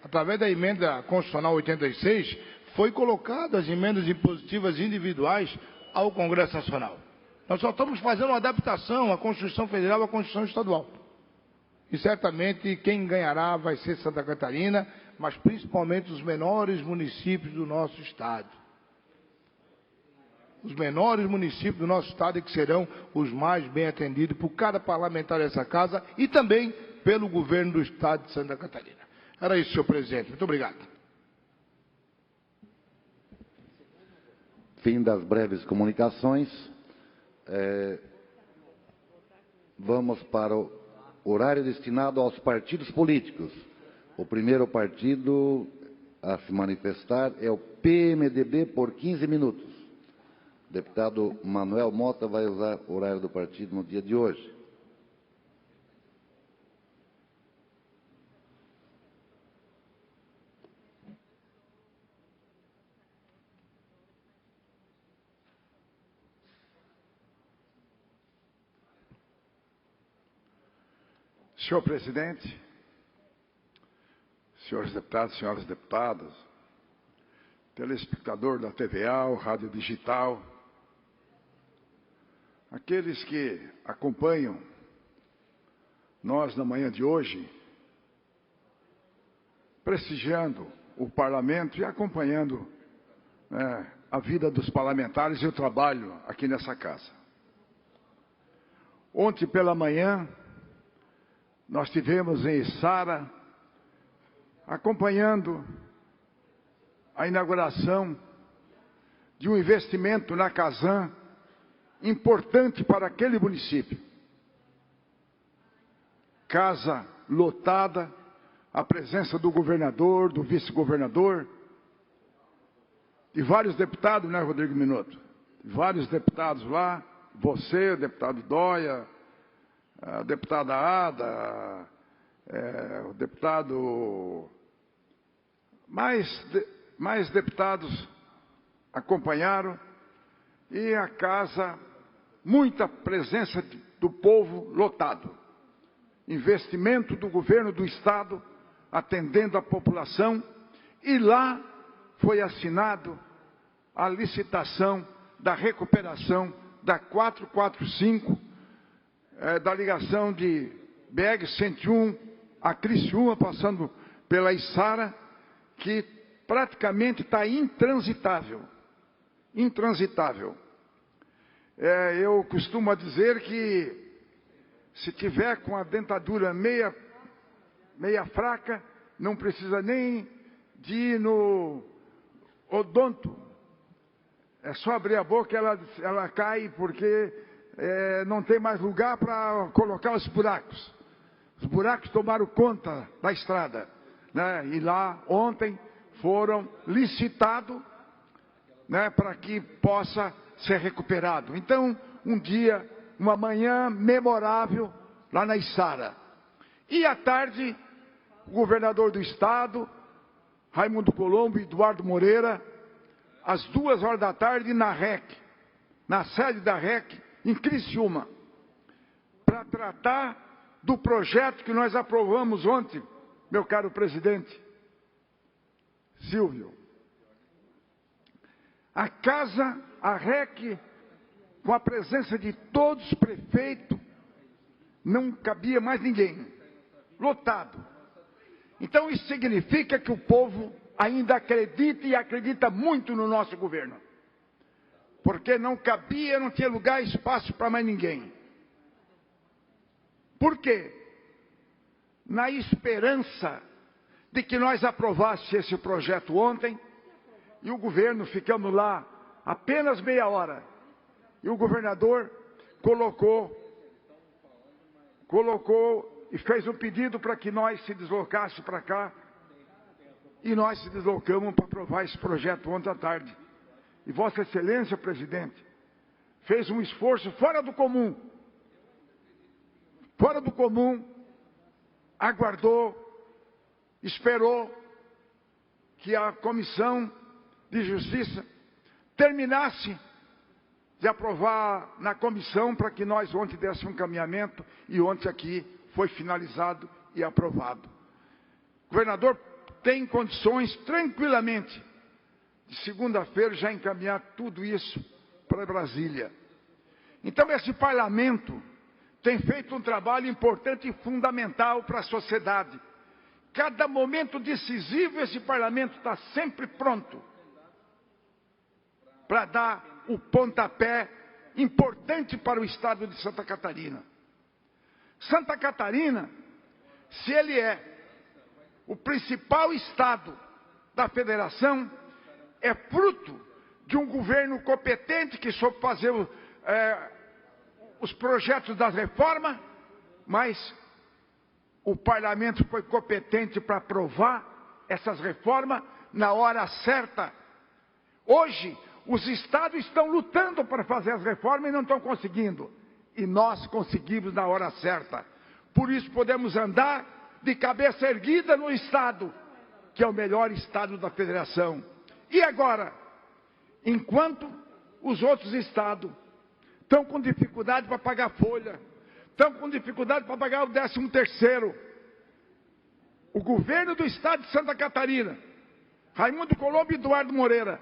através da emenda constitucional 86, foi colocado as emendas impositivas individuais ao Congresso Nacional. Nós só estamos fazendo uma adaptação à Constituição Federal e à Constituição Estadual. E certamente quem ganhará vai ser Santa Catarina, mas principalmente os menores municípios do nosso estado. Os menores municípios do nosso estado é que serão os mais bem atendidos por cada parlamentar dessa casa e também pelo governo do estado de Santa Catarina. Era isso, senhor presidente. Muito obrigado. Fim das breves comunicações. Vamos para o horário destinado aos partidos políticos. O primeiro partido a se manifestar é o PMDB por 15 minutos. O deputado Manuel Mota vai usar o horário do partido no dia de hoje. Senhor presidente, senhores deputados, senhoras deputadas, telespectador da TVA, o rádio digital, aqueles que acompanham nós na manhã de hoje, prestigiando o parlamento e acompanhando a vida dos parlamentares e o trabalho aqui nessa casa. Ontem pela manhã, nós tivemos em Içara, acompanhando a inauguração de um investimento na Casan importante para aquele município. Casa lotada, a presença do governador, do vice-governador, e vários deputados, né, Rodrigo Minotto? Vários deputados lá, você, o deputado Dóia, a deputada Ada, o deputado... Mais deputados acompanharam, e a casa, muita presença do povo, lotado. Investimento do governo do Estado, atendendo a população, e lá foi assinado a licitação da recuperação da 445, da ligação de BR-101 a Criciúma, passando pela Içara, que praticamente está intransitável. Intransitável. Eu costumo dizer que, se tiver com a dentadura meia fraca, não precisa nem de ir no odonto. É só abrir a boca, ela cai, porque não tem mais lugar para colocar os buracos. Os buracos tomaram conta da estrada, né? E lá, ontem, foram licitados, né, para que possa ser recuperado. Então, um dia, uma manhã memorável, lá na Içara. E à tarde, o governador do Estado, Raimundo Colombo e Eduardo Moreira, às 2h da tarde, na REC, na sede da REC, em Criciúma, para tratar do projeto que nós aprovamos ontem, meu caro presidente Silvio. A casa, a REC, com a presença de todos os prefeitos, não cabia mais ninguém, lotado. Então isso significa que o povo ainda acredita, e acredita muito no nosso governo. Porque não cabia, não tinha lugar, espaço para mais ninguém. Por quê? Na esperança de que nós aprovássemos esse projeto ontem, e o governo, ficamos lá apenas meia hora, e o governador colocou e fez um pedido para que nós se deslocasse para cá, e nós se deslocamos para aprovar esse projeto ontem à tarde. E Vossa Excelência, presidente, fez um esforço fora do comum, aguardou, esperou que a Comissão de Justiça terminasse de aprovar na comissão, para que nós ontem dessemos um encaminhamento, e ontem aqui foi finalizado e aprovado. O governador tem condições, tranquilamente, de segunda-feira já encaminhar tudo isso para Brasília. Então esse parlamento tem feito um trabalho importante e fundamental para a sociedade. Cada momento decisivo, esse parlamento está sempre pronto para dar o pontapé importante para o estado de Santa Catarina. Santa Catarina, se ele é o principal estado da federação, é fruto de um governo competente que soube fazer os projetos das reformas, mas o parlamento foi competente para aprovar essas reformas na hora certa. Hoje, os estados estão lutando para fazer as reformas e não estão conseguindo. E nós conseguimos na hora certa. Por isso podemos andar de cabeça erguida no estado, que é o melhor estado da federação. E agora, enquanto os outros estados estão com dificuldade para pagar folha, estão com dificuldade para pagar o 13º, o governo do estado de Santa Catarina, Raimundo Colombo e Eduardo Moreira,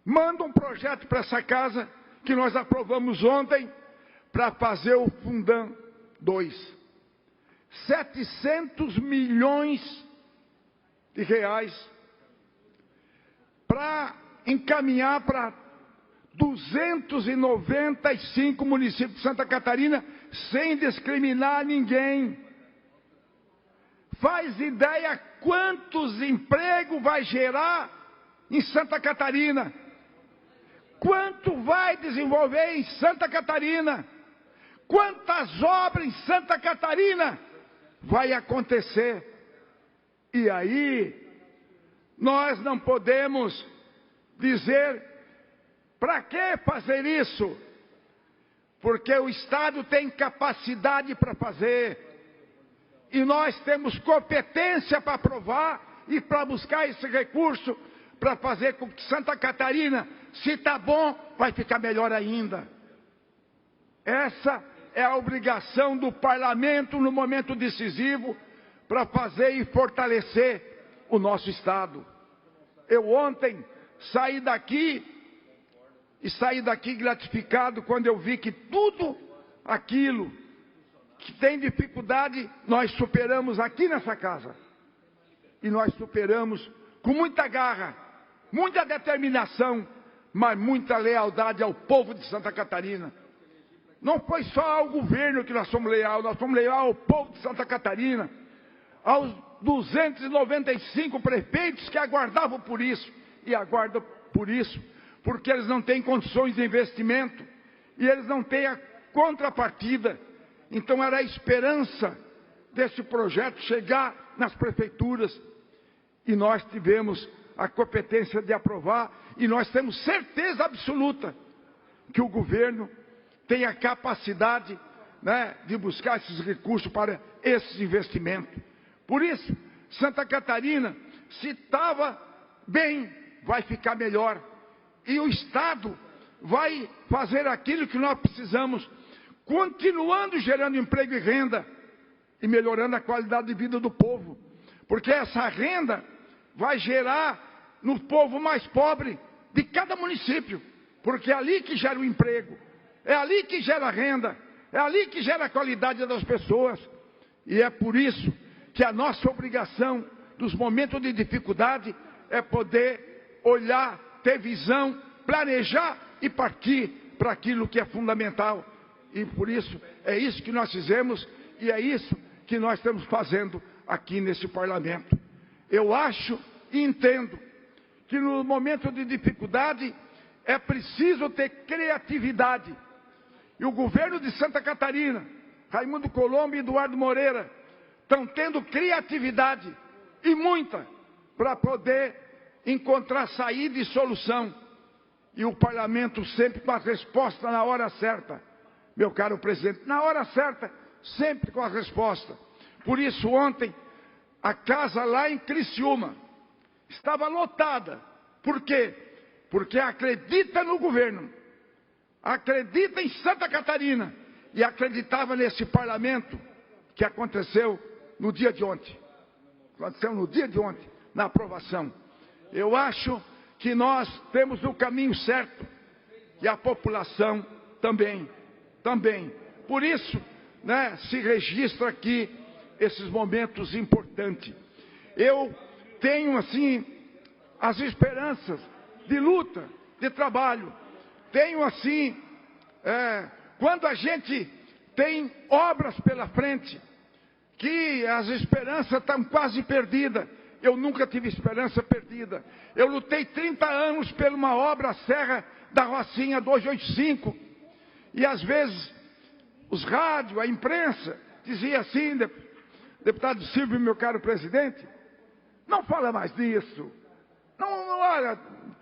manda um projeto para essa casa, que nós aprovamos ontem, para fazer o Fundão 2. 700 milhões de reais para encaminhar para 295 municípios de Santa Catarina, sem discriminar ninguém. Faz ideia quantos empregos vai gerar em Santa Catarina? Quanto vai desenvolver em Santa Catarina? Quantas obras em Santa Catarina vai acontecer? E aí, nós não podemos dizer, para que fazer isso? Porque o Estado tem capacidade para fazer. E nós temos competência para aprovar e para buscar esse recurso para fazer com que Santa Catarina, se está bom, vai ficar melhor ainda. Essa é a obrigação do parlamento no momento decisivo para fazer e fortalecer o nosso Estado. Eu ontem saí daqui gratificado quando eu vi que tudo aquilo que tem dificuldade, nós superamos aqui nessa casa. E nós superamos com muita garra, muita determinação, mas muita lealdade ao povo de Santa Catarina. Não foi só ao governo que nós somos leais, nós somos leais ao povo de Santa Catarina, aos 295 prefeitos que aguardavam por isso, e aguardam por isso, porque eles não têm condições de investimento, e eles não têm a contrapartida. Então era a esperança desse projeto chegar nas prefeituras, e nós tivemos a competência de aprovar, e nós temos certeza absoluta que o governo tem a capacidade, né, de buscar esses recursos para esses investimentos. Por isso, Santa Catarina, se estava bem, vai ficar melhor. E o Estado vai fazer aquilo que nós precisamos, continuando gerando emprego e renda e melhorando a qualidade de vida do povo. Porque essa renda vai gerar no povo mais pobre de cada município. Porque é ali que gera o emprego, é ali que gera a renda, é ali que gera a qualidade das pessoas. E é por isso que a nossa obrigação dos momentos de dificuldade é poder olhar, ter visão, planejar e partir para aquilo que é fundamental. E por isso, é isso que nós fizemos e é isso que nós estamos fazendo aqui nesse parlamento. Eu acho e entendo que no momento de dificuldade é preciso ter criatividade. E o governo de Santa Catarina, Raimundo Colombo e Eduardo Moreira, estão tendo criatividade, e muita, para poder encontrar saída e solução. E o parlamento sempre com a resposta na hora certa. Meu caro presidente, na hora certa, sempre com a resposta. Por isso, ontem, a casa lá em Criciúma estava lotada. Por quê? Porque acredita no governo, acredita em Santa Catarina e acreditava nesse parlamento que aconteceu no dia de ontem. Aconteceu no dia de ontem, na aprovação. Eu acho que nós temos o caminho certo e a população também. Por isso, né, se registra aqui esses momentos importantes. Eu tenho, assim, as esperanças de luta, de trabalho. Tenho, assim, quando a gente tem obras pela frente, que as esperanças estão quase perdidas. Eu nunca tive esperança perdida. Eu lutei 30 anos por uma obra Serra da Rocinha 285. E às vezes os rádios, a imprensa, dizia assim, deputado Silvio, meu caro presidente, não fala mais disso. Não, olha,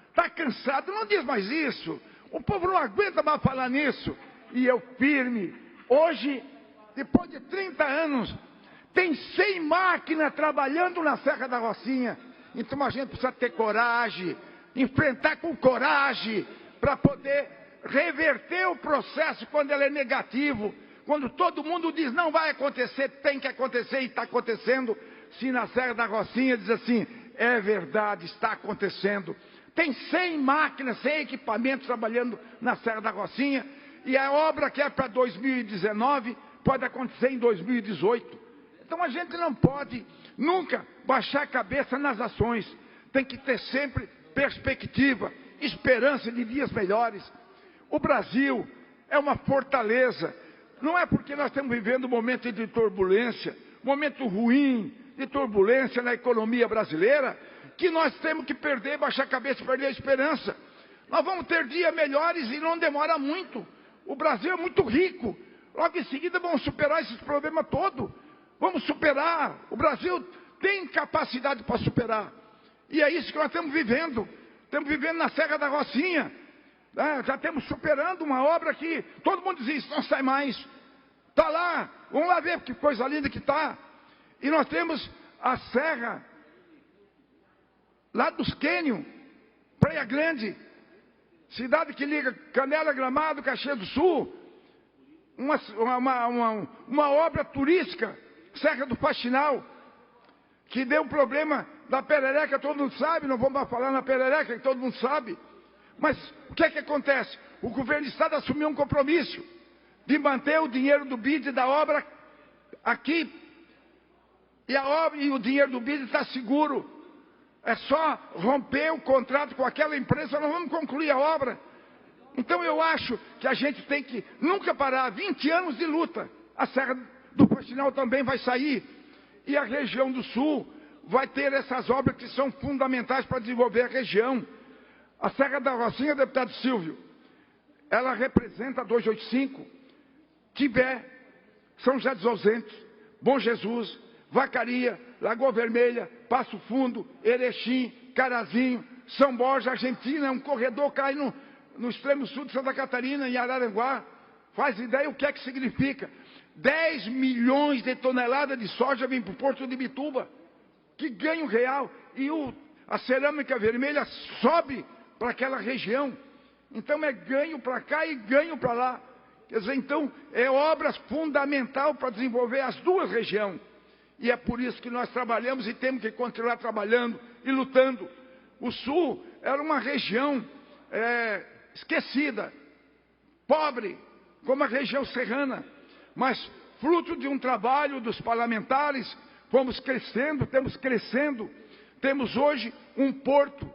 está cansado, não diz mais isso. O povo não aguenta mais falar nisso. E eu firme. Hoje, depois de 30 anos, tem 100 máquinas trabalhando na Serra da Rocinha. Então a gente precisa ter coragem, enfrentar com coragem, para poder reverter o processo quando ele é negativo. Quando todo mundo diz não vai acontecer, tem que acontecer e está acontecendo. Se na Serra da Rocinha diz assim, é verdade, está acontecendo. Tem 100 máquinas, 100 equipamentos trabalhando na Serra da Rocinha. E a obra que é para 2019 pode acontecer em 2018. Então a gente não pode nunca baixar a cabeça nas ações. Tem que ter sempre perspectiva, esperança de dias melhores. O Brasil é uma fortaleza. Não é porque nós estamos vivendo um momento de turbulência, momento ruim, de turbulência na economia brasileira, que nós temos que baixar a cabeça e perder a esperança. Nós vamos ter dias melhores e não demora muito. O Brasil é muito rico. Logo em seguida vamos superar esses problemas todos. Vamos superar. O Brasil tem capacidade para superar. E é isso que nós estamos vivendo. Estamos vivendo na Serra da Rocinha. Já estamos superando uma obra que todo mundo diz, não sai mais. Está lá, vamos lá ver que coisa linda que está. E nós temos a serra lá dos Quênios, Praia Grande, cidade que liga Canela, Gramado, Caxias do Sul, uma obra turística, Serra do Faxinal, que deu um problema da perereca, todo mundo sabe, não vamos falar na perereca, que todo mundo sabe. Mas o que é que acontece? O governo do Estado assumiu um compromisso de manter o dinheiro do BID da obra aqui. E a obra e o dinheiro do BID está seguro. É só romper o contrato com aquela empresa, nós vamos concluir a obra. Então eu acho que a gente tem que nunca parar. 20 anos de luta. A Serra do Faxinal também vai sair. E a região do Sul vai ter essas obras que são fundamentais para desenvolver a região. A Serra da Rocinha, deputado Silvio, ela representa 285, Tibé, São José dos Ausentes, Bom Jesus, Vacaria, Lagoa Vermelha, Passo Fundo, Erechim, Carazinho, São Borja, Argentina, é um corredor cai no extremo sul de Santa Catarina, em Araranguá. Faz ideia o que é que significa? 10 milhões de toneladas de soja vêm para o Porto de Ibituba. Que ganho real. E a cerâmica vermelha sobe para aquela região. Então é ganho para cá e ganho para lá. Quer dizer, então é obras fundamental para desenvolver as duas regiões. E é por isso que nós trabalhamos e temos que continuar trabalhando e lutando. O Sul era uma região esquecida, pobre, como a região serrana. Mas fruto de um trabalho dos parlamentares, fomos crescendo, temos crescendo. Temos hoje um porto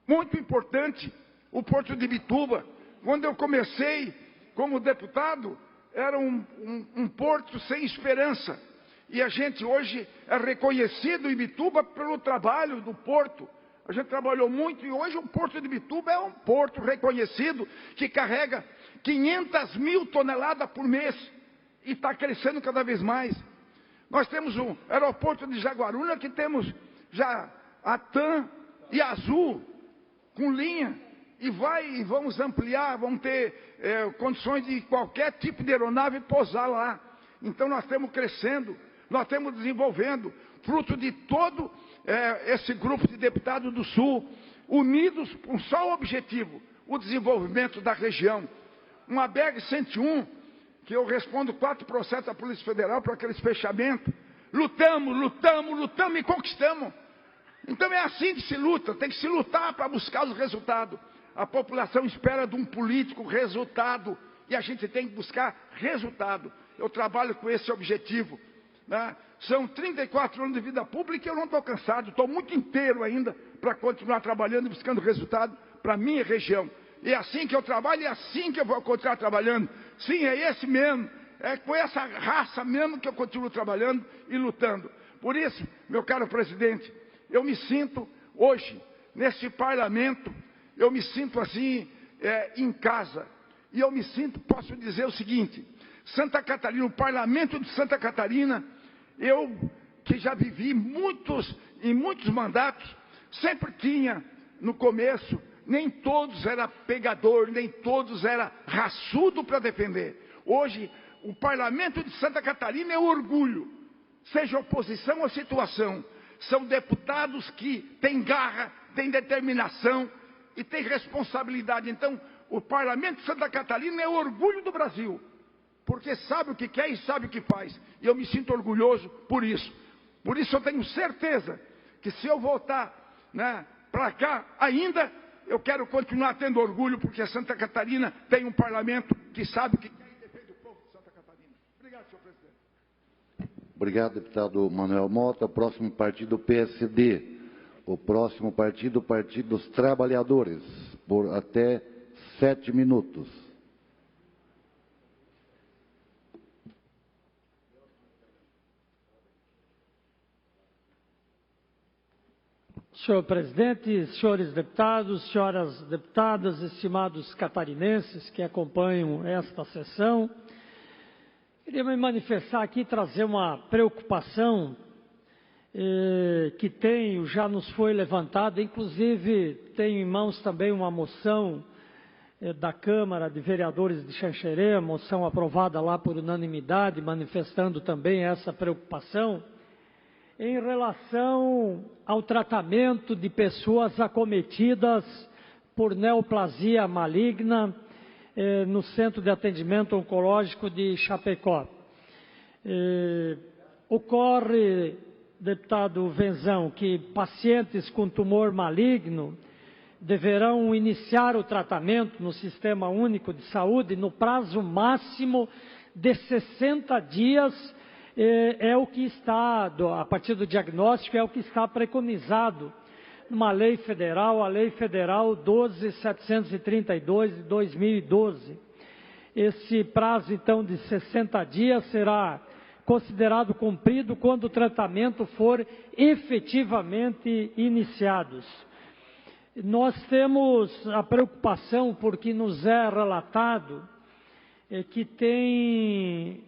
muito importante, o Porto de Ibituba. Quando eu comecei como deputado, era um porto sem esperança. E a gente hoje é reconhecido em Ibituba pelo trabalho do porto. A gente trabalhou muito e hoje o Porto de Ibituba é um porto reconhecido que carrega 500 mil toneladas por mês e está crescendo cada vez mais. Nós temos um aeroporto de Jaguaruna que temos já a TAM e a Azul com linha e vamos ampliar, vamos ter condições de qualquer tipo de aeronave pousar lá. Então nós estamos crescendo, nós estamos desenvolvendo, fruto de todo esse grupo de deputados do Sul, unidos com um só objetivo, o desenvolvimento da região. Uma BR-101, que eu respondo 4 processos da Polícia Federal para aqueles fechamentos. Lutamos e conquistamos. Então é assim que se luta, tem que se lutar para buscar os resultados. A população espera de um político resultado e a gente tem que buscar resultado. Eu trabalho com esse objetivo. Né? São 34 anos de vida pública e eu não estou cansado, estou muito inteiro ainda para continuar trabalhando e buscando resultado para a minha região. E é assim que eu trabalho e é assim que eu vou continuar trabalhando. Sim, é esse mesmo, é com essa raça mesmo que eu continuo trabalhando e lutando. Por isso, meu caro presidente, eu me sinto hoje, nesse parlamento, eu me sinto assim, em casa. E eu me sinto, posso dizer o seguinte, Santa Catarina, o parlamento de Santa Catarina, eu que já vivi em muitos mandatos, sempre tinha, no começo, nem todos era pegador, nem todos era raçudo para defender. Hoje, o parlamento de Santa Catarina é orgulho, seja oposição ou situação. São deputados que têm garra, têm determinação e têm responsabilidade. Então, o parlamento de Santa Catarina é orgulho do Brasil, porque sabe o que quer e sabe o que faz. E eu me sinto orgulhoso por isso. Por isso eu tenho certeza que se eu voltar para cá ainda, eu quero continuar tendo orgulho, porque Santa Catarina tem um parlamento que sabe o que quer e defende o povo de Santa Catarina. Obrigado, senhor presidente. Obrigado, deputado Manuel Mota. Próximo partido, PSD. O próximo partido, Partido dos Trabalhadores, por até 7 minutos. Senhor presidente, senhores deputados, senhoras deputadas, estimados catarinenses que acompanham esta sessão, queria me manifestar aqui, trazer uma preocupação que já nos foi levantada, inclusive tenho em mãos também uma moção da Câmara de Vereadores de Xanxerê, moção aprovada lá por unanimidade, manifestando também essa preocupação, em relação ao tratamento de pessoas acometidas por neoplasia maligna no Centro de Atendimento Oncológico de Chapecó. Ocorre, deputado Venzão, que pacientes com tumor maligno deverão iniciar o tratamento no Sistema Único de Saúde no prazo máximo de 60 dias, é o que está, a partir do diagnóstico, é o que está preconizado numa lei federal, a Lei Federal 12.732 de 2012. Esse prazo, então, de 60 dias será considerado cumprido quando o tratamento for efetivamente iniciado. Nós temos a preocupação, porque nos é relatado que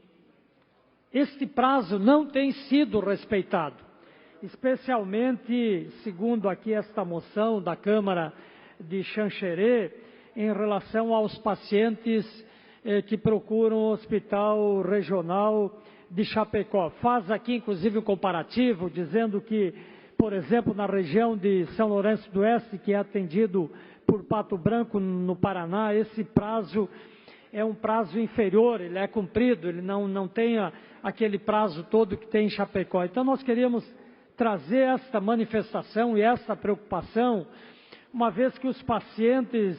este prazo não tem sido respeitado, especialmente, segundo aqui esta moção da Câmara de Xanxerê, em relação aos pacientes que procuram o Hospital Regional de Chapecó. Faz aqui, inclusive, um comparativo, dizendo que, por exemplo, na região de São Lourenço do Oeste, que é atendido por Pato Branco, no Paraná, esse prazo é um prazo inferior, ele é cumprido, ele não tem aquele prazo todo que tem em Chapecó. Então, nós queríamos trazer esta manifestação e esta preocupação, uma vez que os pacientes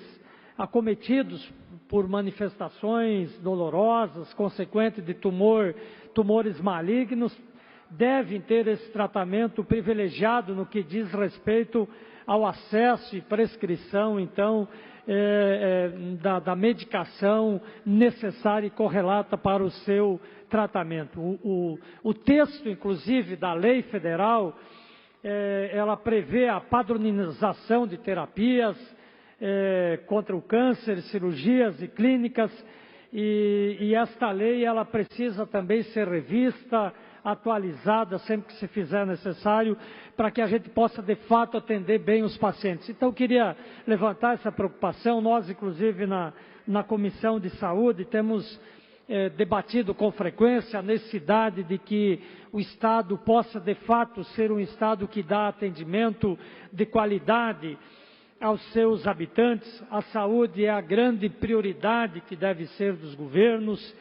acometidos por manifestações dolorosas, consequentes de tumores malignos, devem ter esse tratamento privilegiado no que diz respeito ao acesso e prescrição, então, da medicação necessária e correlata para o seu tratamento. O texto, inclusive, da lei federal, ela prevê a padronização de terapias contra o câncer, cirurgias e clínicas, e esta lei ela precisa também ser revista, atualizada sempre que se fizer necessário, para que a gente possa de fato atender bem os pacientes. Então eu queria levantar essa preocupação. Nós, inclusive, na Comissão de Saúde, temos debatido com frequência a necessidade de que o Estado possa de fato ser um Estado que dá atendimento de qualidade aos seus habitantes. A saúde é a grande prioridade que deve ser dos governos.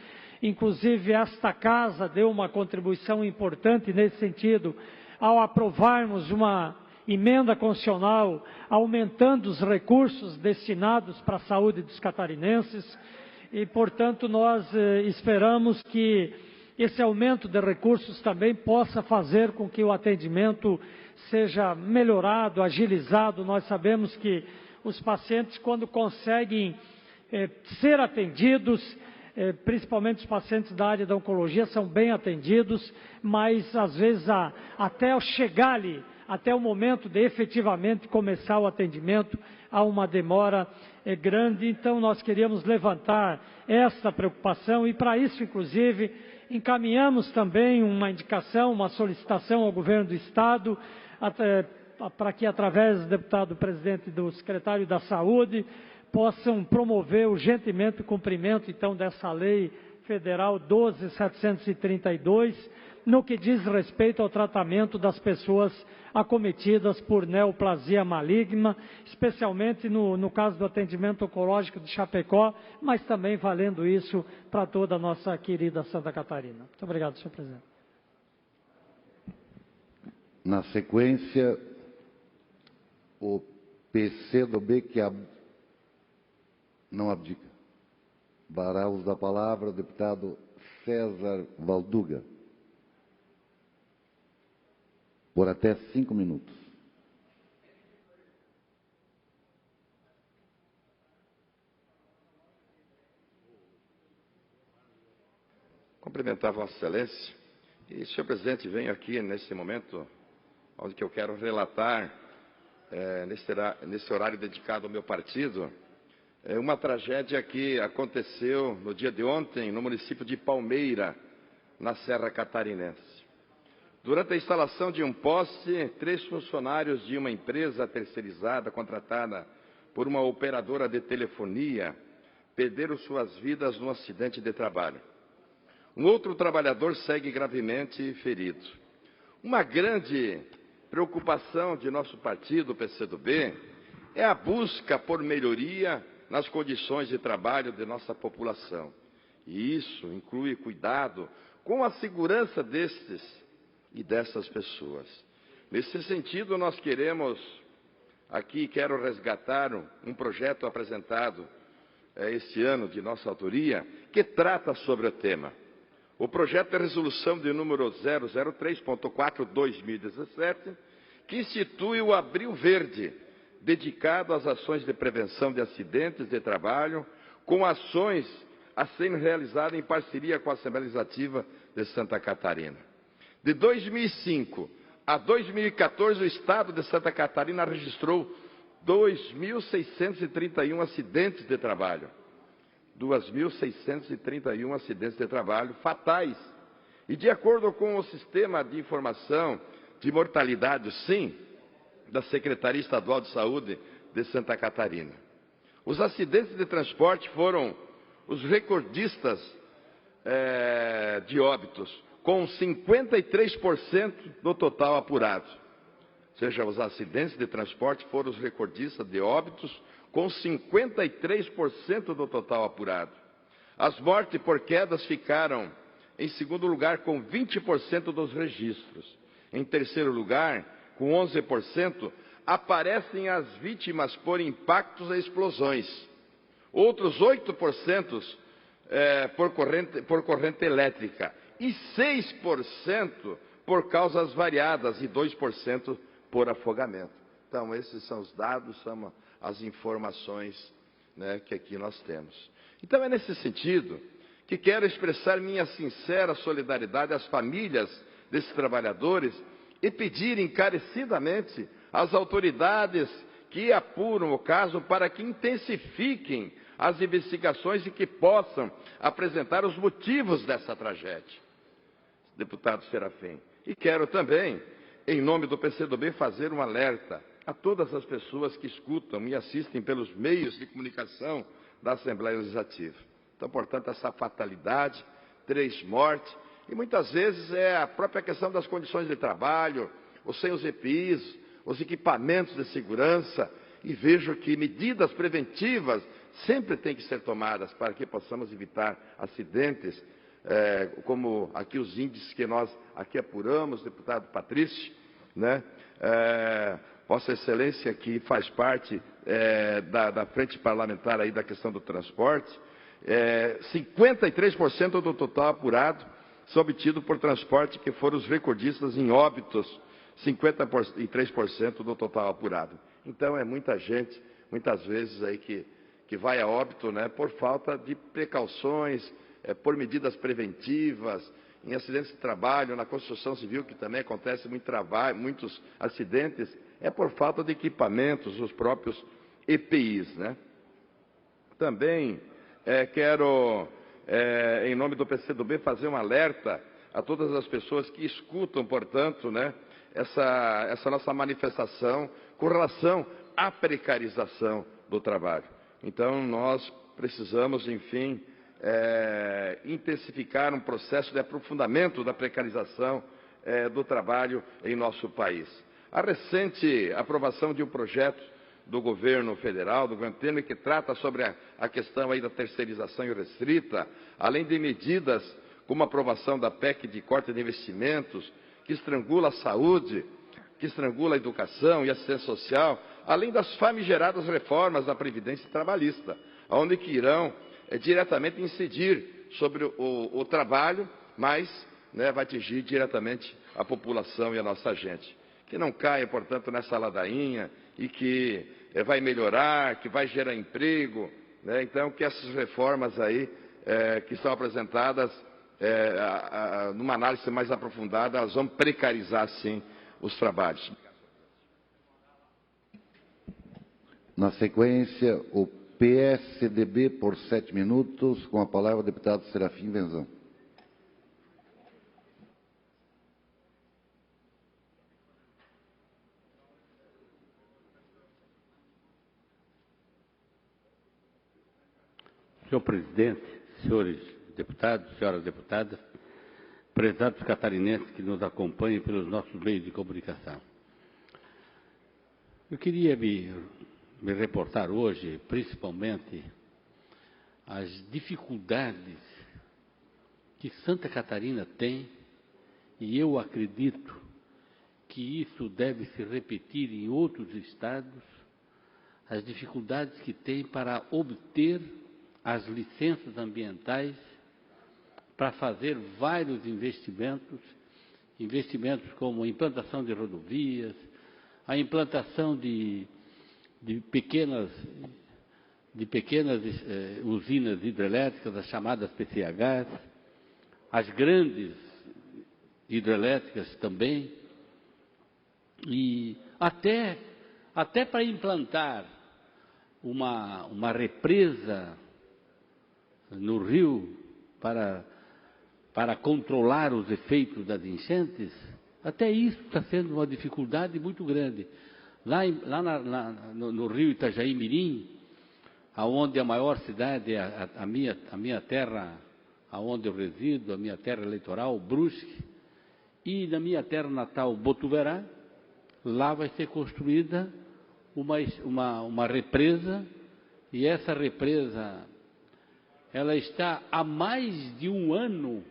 Inclusive, esta casa deu uma contribuição importante nesse sentido, ao aprovarmos uma emenda constitucional, aumentando os recursos destinados para a saúde dos catarinenses, e, portanto, nós esperamos que esse aumento de recursos também possa fazer com que o atendimento seja melhorado, agilizado. Nós sabemos que os pacientes, quando conseguem ser atendidos, principalmente os pacientes da área da oncologia, são bem atendidos, mas às vezes até chegar ali, até o momento de efetivamente começar o atendimento, há uma demora grande. Então nós queríamos levantar essa preocupação e, para isso, inclusive, encaminhamos também uma indicação, uma solicitação ao governo do Estado, para que, através do deputado presidente do secretário da Saúde, possam promover urgentemente o cumprimento, então, dessa lei federal 12.732, no que diz respeito ao tratamento das pessoas acometidas por neoplasia maligna, especialmente no caso do atendimento oncológico de Chapecó, mas também valendo isso para toda a nossa querida Santa Catarina. Muito obrigado, senhor presidente. Na sequência, o PCdoB que não abdica. Dará uso da palavra o deputado César Valduga, por até 5 minutos. Cumprimentar Vossa Excelência. E, senhor presidente, venho aqui nesse momento, onde que eu quero relatar, nesse horário dedicado ao meu partido, uma tragédia que aconteceu no dia de ontem, no município de Palmeira, na Serra Catarinense. Durante a instalação de um poste, 3 funcionários de uma empresa terceirizada contratada por uma operadora de telefonia perderam suas vidas num acidente de trabalho. Um outro trabalhador segue gravemente ferido. Uma grande preocupação de nosso partido, o PCdoB, é a busca por melhoria nas condições de trabalho de nossa população. E isso inclui cuidado com a segurança destes e dessas pessoas. Nesse sentido, nós quero resgatar um projeto apresentado este ano de nossa autoria, que trata sobre o tema. O projeto de resolução de número 003.4/2017, que institui o Abril Verde, dedicado às ações de prevenção de acidentes de trabalho, com ações a serem realizadas em parceria com a Assembleia Legislativa de Santa Catarina. De 2005 a 2014, o Estado de Santa Catarina registrou 2.631 acidentes de trabalho. 2.631 acidentes de trabalho fatais. E de acordo com o Sistema de Informação de Mortalidade, SIM, da Secretaria Estadual de Saúde de Santa Catarina, os acidentes de transporte foram os recordistas de óbitos, com 53% do total apurado. Ou seja, os acidentes de transporte foram os recordistas de óbitos, com 53% do total apurado. As mortes por quedas ficaram em segundo lugar, com 20% dos registros. Em terceiro lugar, com 11%, aparecem as vítimas por impactos e explosões. Outros 8% por corrente elétrica e 6% por causas variadas e 2% por afogamento. Então, esses são os dados, são as informações, né, que aqui nós temos. Então, é nesse sentido que quero expressar minha sincera solidariedade às famílias desses trabalhadores e pedir encarecidamente às autoridades que apuram o caso para que intensifiquem as investigações e que possam apresentar os motivos dessa tragédia. Deputado Serafim. E quero também, em nome do PCdoB, fazer um alerta a todas as pessoas que escutam e assistem pelos meios de comunicação da Assembleia Legislativa. Então, portanto, essa fatalidade, 3 mortes, e muitas vezes é a própria questão das condições de trabalho, os sem os EPIs, os equipamentos de segurança, e vejo que medidas preventivas sempre têm que ser tomadas para que possamos evitar acidentes, como aqui os índices que nós aqui apuramos, deputado Patrício, né? Vossa Excelência, que faz parte da frente parlamentar aí da questão do transporte, 53% do total apurado são obtidos por transporte, que foram os recordistas em óbitos, 53% do total apurado. Então, é muita gente, muitas vezes aí que vai a óbito, né, por falta de precauções, por medidas preventivas, em acidentes de trabalho, na construção civil, que também acontece muitos acidentes, é por falta de equipamentos, os próprios EPIs, né? Também quero, em nome do PCdoB, fazer um alerta a todas as pessoas que escutam, portanto, né, essa nossa manifestação com relação à precarização do trabalho. Então, nós precisamos, enfim, intensificar um processo de aprofundamento da precarização do trabalho em nosso país. A recente aprovação de um projeto do governo federal, do governo Temer, que trata sobre a questão aí da terceirização irrestrita, além de medidas como a aprovação da PEC de corte de investimentos, que estrangula a saúde, que estrangula a educação e a assistência social, além das famigeradas reformas da Previdência Trabalhista, onde que irão diretamente incidir sobre o trabalho, mas, né, vai atingir diretamente a população e a nossa gente. Que não caia, portanto, nessa ladainha e que vai melhorar, que vai gerar emprego, né? Então, que essas reformas aí que são apresentadas, numa análise mais aprofundada, elas vão precarizar, sim, os trabalhos. Na sequência, o PSDB, por 7 minutos, com a palavra o deputado Serafim Venzão. Senhor presidente, senhores deputados, senhoras deputadas, prezados catarinenses que nos acompanham pelos nossos meios de comunicação. Eu queria me reportar hoje, principalmente, às dificuldades que Santa Catarina tem, e eu acredito que isso deve se repetir em outros estados, as dificuldades que tem para obter as licenças ambientais para fazer vários investimentos como a implantação de rodovias, a implantação de pequenas usinas hidrelétricas, as chamadas PCHs, as grandes hidrelétricas também, e até para implantar uma represa no rio para controlar os efeitos das enchentes, até isso está sendo uma dificuldade muito grande. Lá no rio Itajaí-Mirim, aonde a maior cidade é a minha terra, aonde eu resido, a minha terra eleitoral, Brusque, e na minha terra natal, Botuverá, lá vai ser construída uma represa, e essa represa ela está há mais de um ano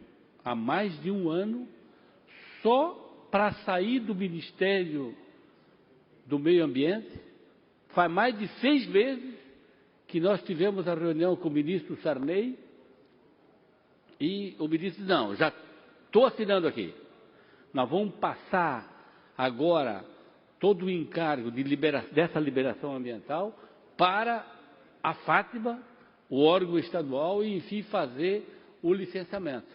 só para sair do Ministério do Meio Ambiente. Faz mais de 6 meses que nós tivemos a reunião com o ministro Sarney, e o ministro disse, não, já estou assinando aqui. Nós vamos passar agora todo o encargo dessa liberação ambiental para a Fátima, o órgão estadual, e enfim fazer o licenciamento.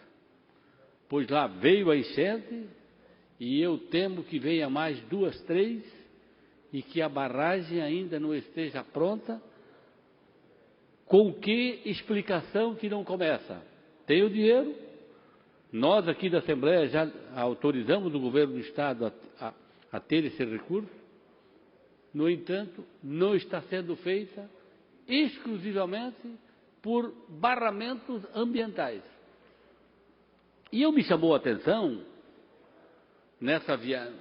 Pois lá veio a enchente, e eu temo que venha mais 2, 3, e que a barragem ainda não esteja pronta. Com que explicação que não começa? Tem o dinheiro, nós aqui da Assembleia já autorizamos o governo do Estado a ter esse recurso, no entanto, não está sendo feita exclusivamente por barramentos ambientais. E me chamou a atenção, nessa viagem,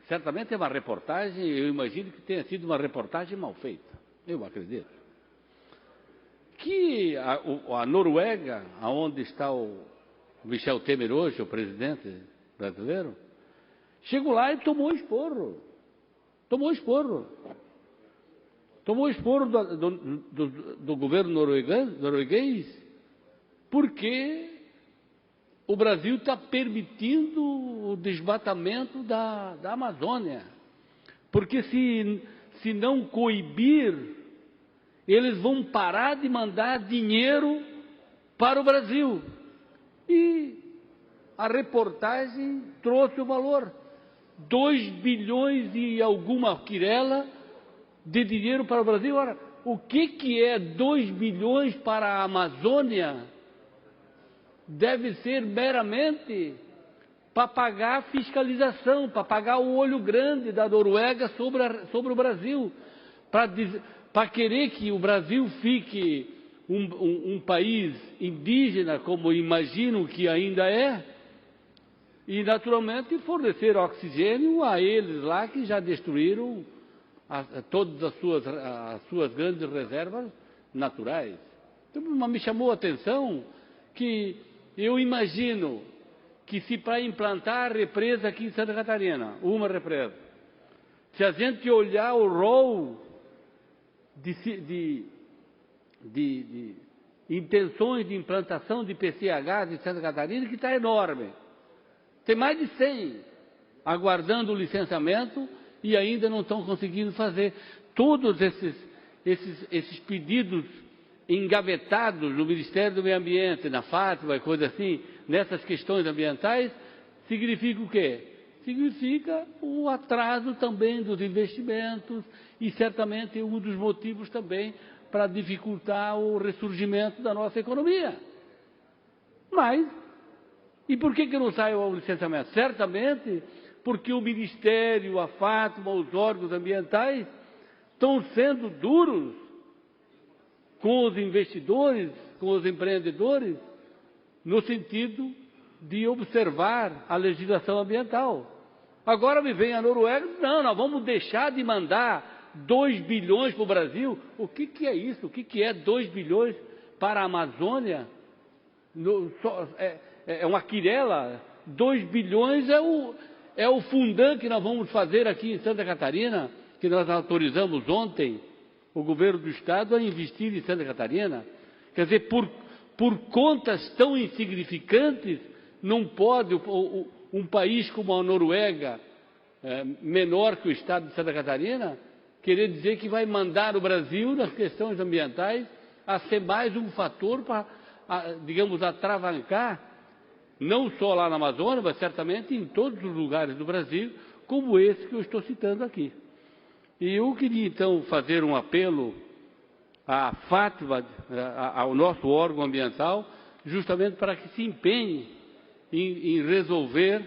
certamente é uma reportagem, eu imagino que tenha sido uma reportagem mal feita, eu acredito, que a Noruega, onde está o Michel Temer hoje, o presidente brasileiro, chegou lá e tomou esporro do governo norueguês, porque o Brasil está permitindo o desmatamento da Amazônia. Porque se não coibir, eles vão parar de mandar dinheiro para o Brasil. E a reportagem trouxe o valor. 2 bilhões e alguma quirela de dinheiro para o Brasil. Ora, o que é 2 bilhões para a Amazônia? Deve ser meramente para pagar a fiscalização, para pagar o olho grande da Noruega sobre o Brasil, para querer que o Brasil fique um país indígena, como imagino que ainda é, e naturalmente fornecer oxigênio a eles lá que já destruíram todas as suas grandes reservas naturais. Então, me chamou a atenção que eu imagino que se para implantar a represa aqui em Santa Catarina, uma represa, se a gente olhar o rol de intenções de implantação de PCHs em Santa Catarina, que está enorme. Tem mais de 100 aguardando o licenciamento e ainda não estão conseguindo fazer. Todos esses pedidos engavetados no Ministério do Meio Ambiente, na Fátima e coisa assim, nessas questões ambientais, significa o quê? Significa o atraso também dos investimentos e certamente um dos motivos também para dificultar o ressurgimento da nossa economia. Mas, e por que não sai o licenciamento? Certamente porque o Ministério, a Fátima, os órgãos ambientais estão sendo duros com os investidores com os empreendedores no sentido de observar a legislação ambiental. Agora me vem a Noruega, não, nós vamos deixar de mandar 2 bilhões para o Brasil. O que é isso? O que é 2 bilhões para a Amazônia? É uma quirela. 2 bilhões é o fundão que nós vamos fazer aqui em Santa Catarina, que nós autorizamos ontem o governo do Estado a investir em Santa Catarina. Quer dizer, por contas tão insignificantes, não pode um país como a Noruega, menor que o Estado de Santa Catarina, querer dizer que vai mandar o Brasil, nas questões ambientais, a ser mais um fator para, digamos, atravancar, não só lá na Amazônia, mas certamente em todos os lugares do Brasil, como esse que eu estou citando aqui. E eu queria, então, fazer um apelo à Fátima, ao nosso órgão ambiental, justamente para que se empenhe em resolver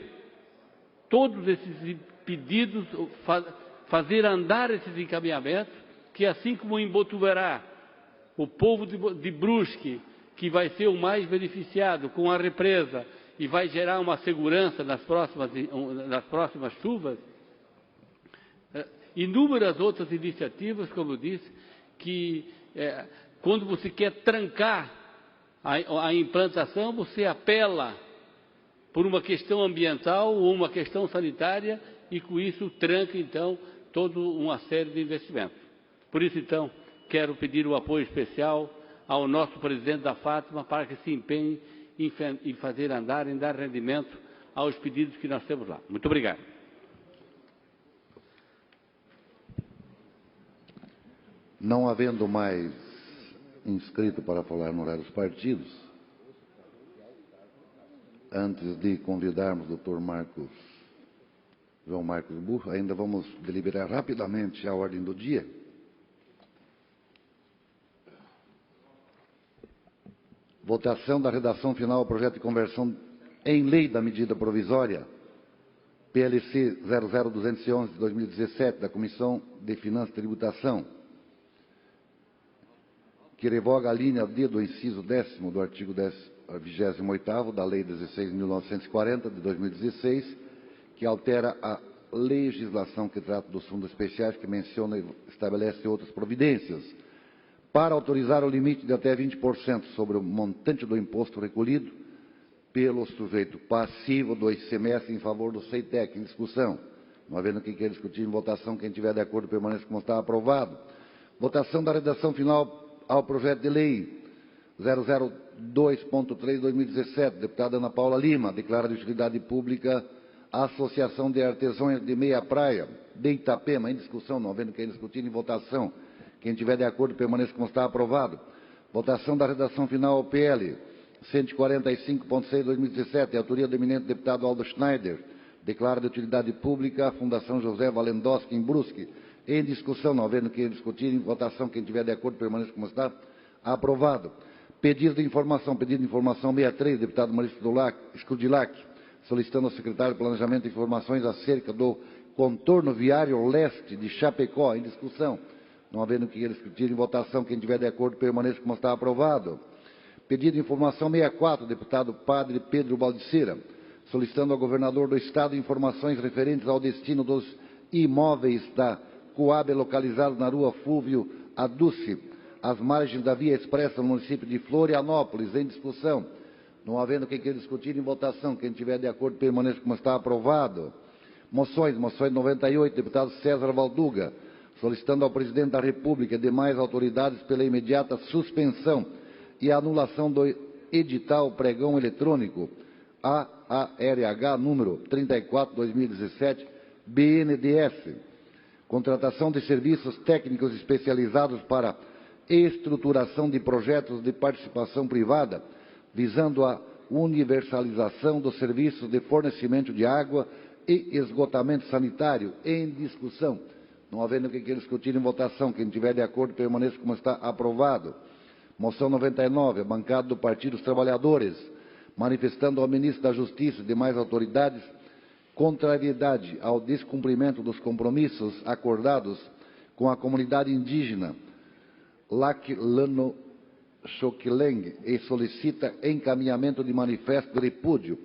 todos esses pedidos, fazer andar esses encaminhamentos, que assim como em Botuverá, o povo de Brusque, que vai ser o mais beneficiado com a represa e vai gerar uma segurança nas próximas chuvas, inúmeras outras iniciativas, como eu disse, que quando você quer trancar a implantação, você apela por uma questão ambiental ou uma questão sanitária e com isso tranca, então, toda uma série de investimentos. Por isso, então, quero pedir o apoio especial ao nosso presidente da Fátima para que se empenhe em fazer andar, em dar rendimento aos pedidos que nós temos lá. Muito obrigado. Não havendo mais inscrito para falar no horário dos partidos, antes de convidarmos o Dr. João Marcos Burro, ainda vamos deliberar rapidamente a ordem do dia. Votação da redação final ao projeto de conversão em lei da medida provisória PLC 00211 de 2017 da Comissão de Finanças e Tributação, que revoga a linha D do inciso 10º do artigo 28º da Lei 16.940 de 2016, que altera a legislação que trata dos fundos especiais, que menciona e estabelece outras providências, para autorizar o limite de até 20% sobre o montante do imposto recolhido pelo sujeito passivo do ICMS em favor do CEITEC. Em discussão. Não havendo quem queira discutir, em votação, quem tiver de acordo permaneça como está aprovado. Votação da redação final ao projeto de lei 002.3/2017, deputada Ana Paula Lima, declara de utilidade pública a Associação de Artesãos de Meia Praia de Itapema. Em discussão, não havendo quem discutir, em votação. Quem tiver de acordo, permaneça como está aprovado. Votação da redação final ao PL 145.6/2017, autoria do eminente deputado Aldo Schneider, declara de utilidade pública a Fundação José Valendoski, em Brusque. Em discussão, não havendo quem discutir, em votação, quem tiver de acordo, permaneça como está aprovado. Pedido de informação 63, deputado Maurício Scudilac, solicitando ao secretário de Planejamento informações acerca do contorno viário leste de Chapecó. Em discussão. Não havendo que eles discutirem, em votação, quem tiver de acordo, permaneça como está aprovado. Pedido de informação 64, deputado Padre Pedro Baldiceira, solicitando ao governador do Estado informações referentes ao destino dos imóveis da Coab localizados na rua Fúvio Aduce, às margens da via expressa no município de Florianópolis. Em discussão. Não havendo quem queira discutir, em votação, quem tiver de acordo, permaneça como está aprovado. Moções 98, deputado César Valduga, solicitando ao presidente da República e demais autoridades pela imediata suspensão e anulação do edital pregão eletrônico AARH número 34/2017 BNDES, contratação de serviços técnicos especializados para estruturação de projetos de participação privada, visando a universalização dos serviços de fornecimento de água e esgotamento sanitário. Em discussão. Não havendo quem queira discutir, em votação, quem tiver de acordo, permaneça como está aprovado. Moção 99, a bancada do Partido dos Trabalhadores, manifestando ao ministro da Justiça e demais autoridades contrariedade ao descumprimento dos compromissos acordados com a comunidade indígena Choquileng e solicita encaminhamento de manifesto de repúdio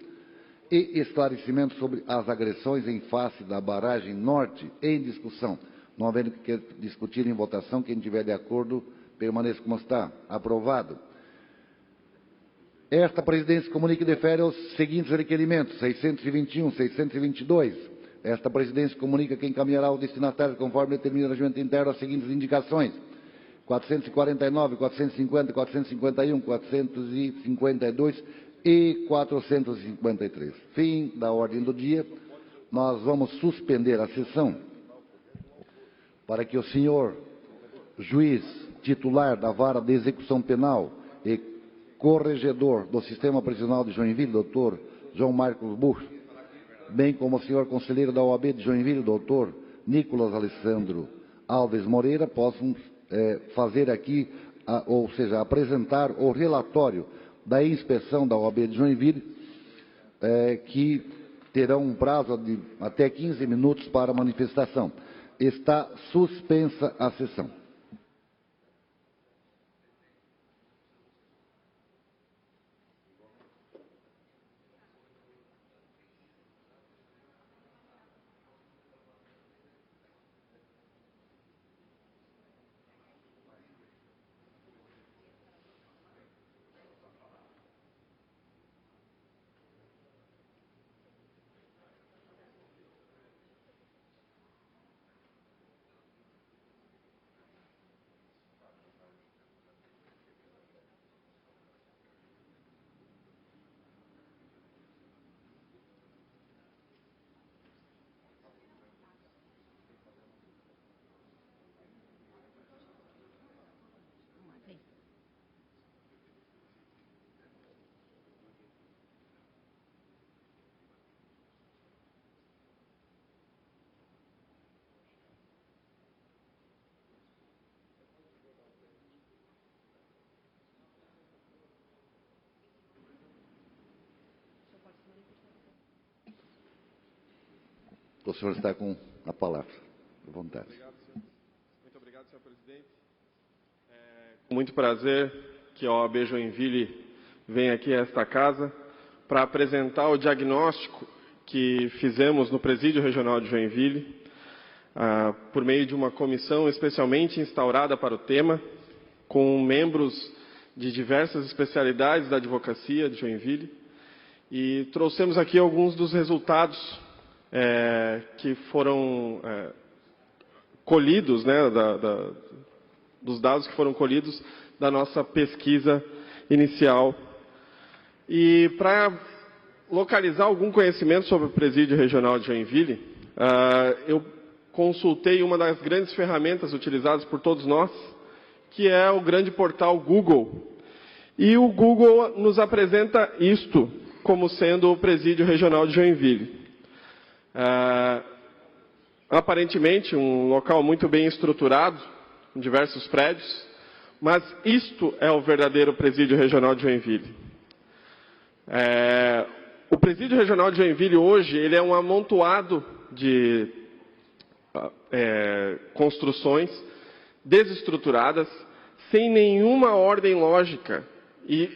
e esclarecimento sobre as agressões em face da barragem norte em discussão. Não havendo que discutir em votação, quem tiver de acordo, permaneça como está. Aprovado. Esta presidência comunica e defere os seguintes requerimentos: 621, 622. Esta presidência comunica que encaminhará ao destinatário, conforme determina o regimento interno, as seguintes indicações: 449, 450, 451, 452 e 453. Fim da ordem do dia. Nós vamos suspender a sessão para que o senhor juiz titular da Vara de Execução Penal e corregedor do Sistema Prisional de Joinville, doutor João Marcos Buch, bem como o senhor conselheiro da OAB de Joinville, doutor Nicolas Alessandro Alves Moreira, possam fazer aqui, ou seja, apresentar o relatório da inspeção da OAB de Joinville, que terão um prazo de até 15 minutos para manifestação. Está suspensa a sessão. O senhor está com a palavra. À vontade. Obrigado, senhor. Muito obrigado, senhor presidente. Com muito prazer que a OAB Joinville vem aqui a esta casa para apresentar o diagnóstico que fizemos no Presídio Regional de Joinville, por meio de uma comissão especialmente instaurada para o tema, com membros de diversas especialidades da advocacia de Joinville, e trouxemos aqui alguns dos resultados que foram colhidos, né, dos dados que foram colhidos da nossa pesquisa inicial. E para localizar algum conhecimento sobre o Presídio Regional de Joinville, eu consultei uma das grandes ferramentas utilizadas por todos nós, que é o grande portal Google. E o Google nos apresenta isto como sendo o Presídio Regional de Joinville. Aparentemente um local muito bem estruturado, com diversos prédios, mas isto é o verdadeiro Presídio Regional de Joinville. O Presídio Regional de Joinville hoje ele é um amontoado de construções desestruturadas, sem nenhuma ordem lógica, e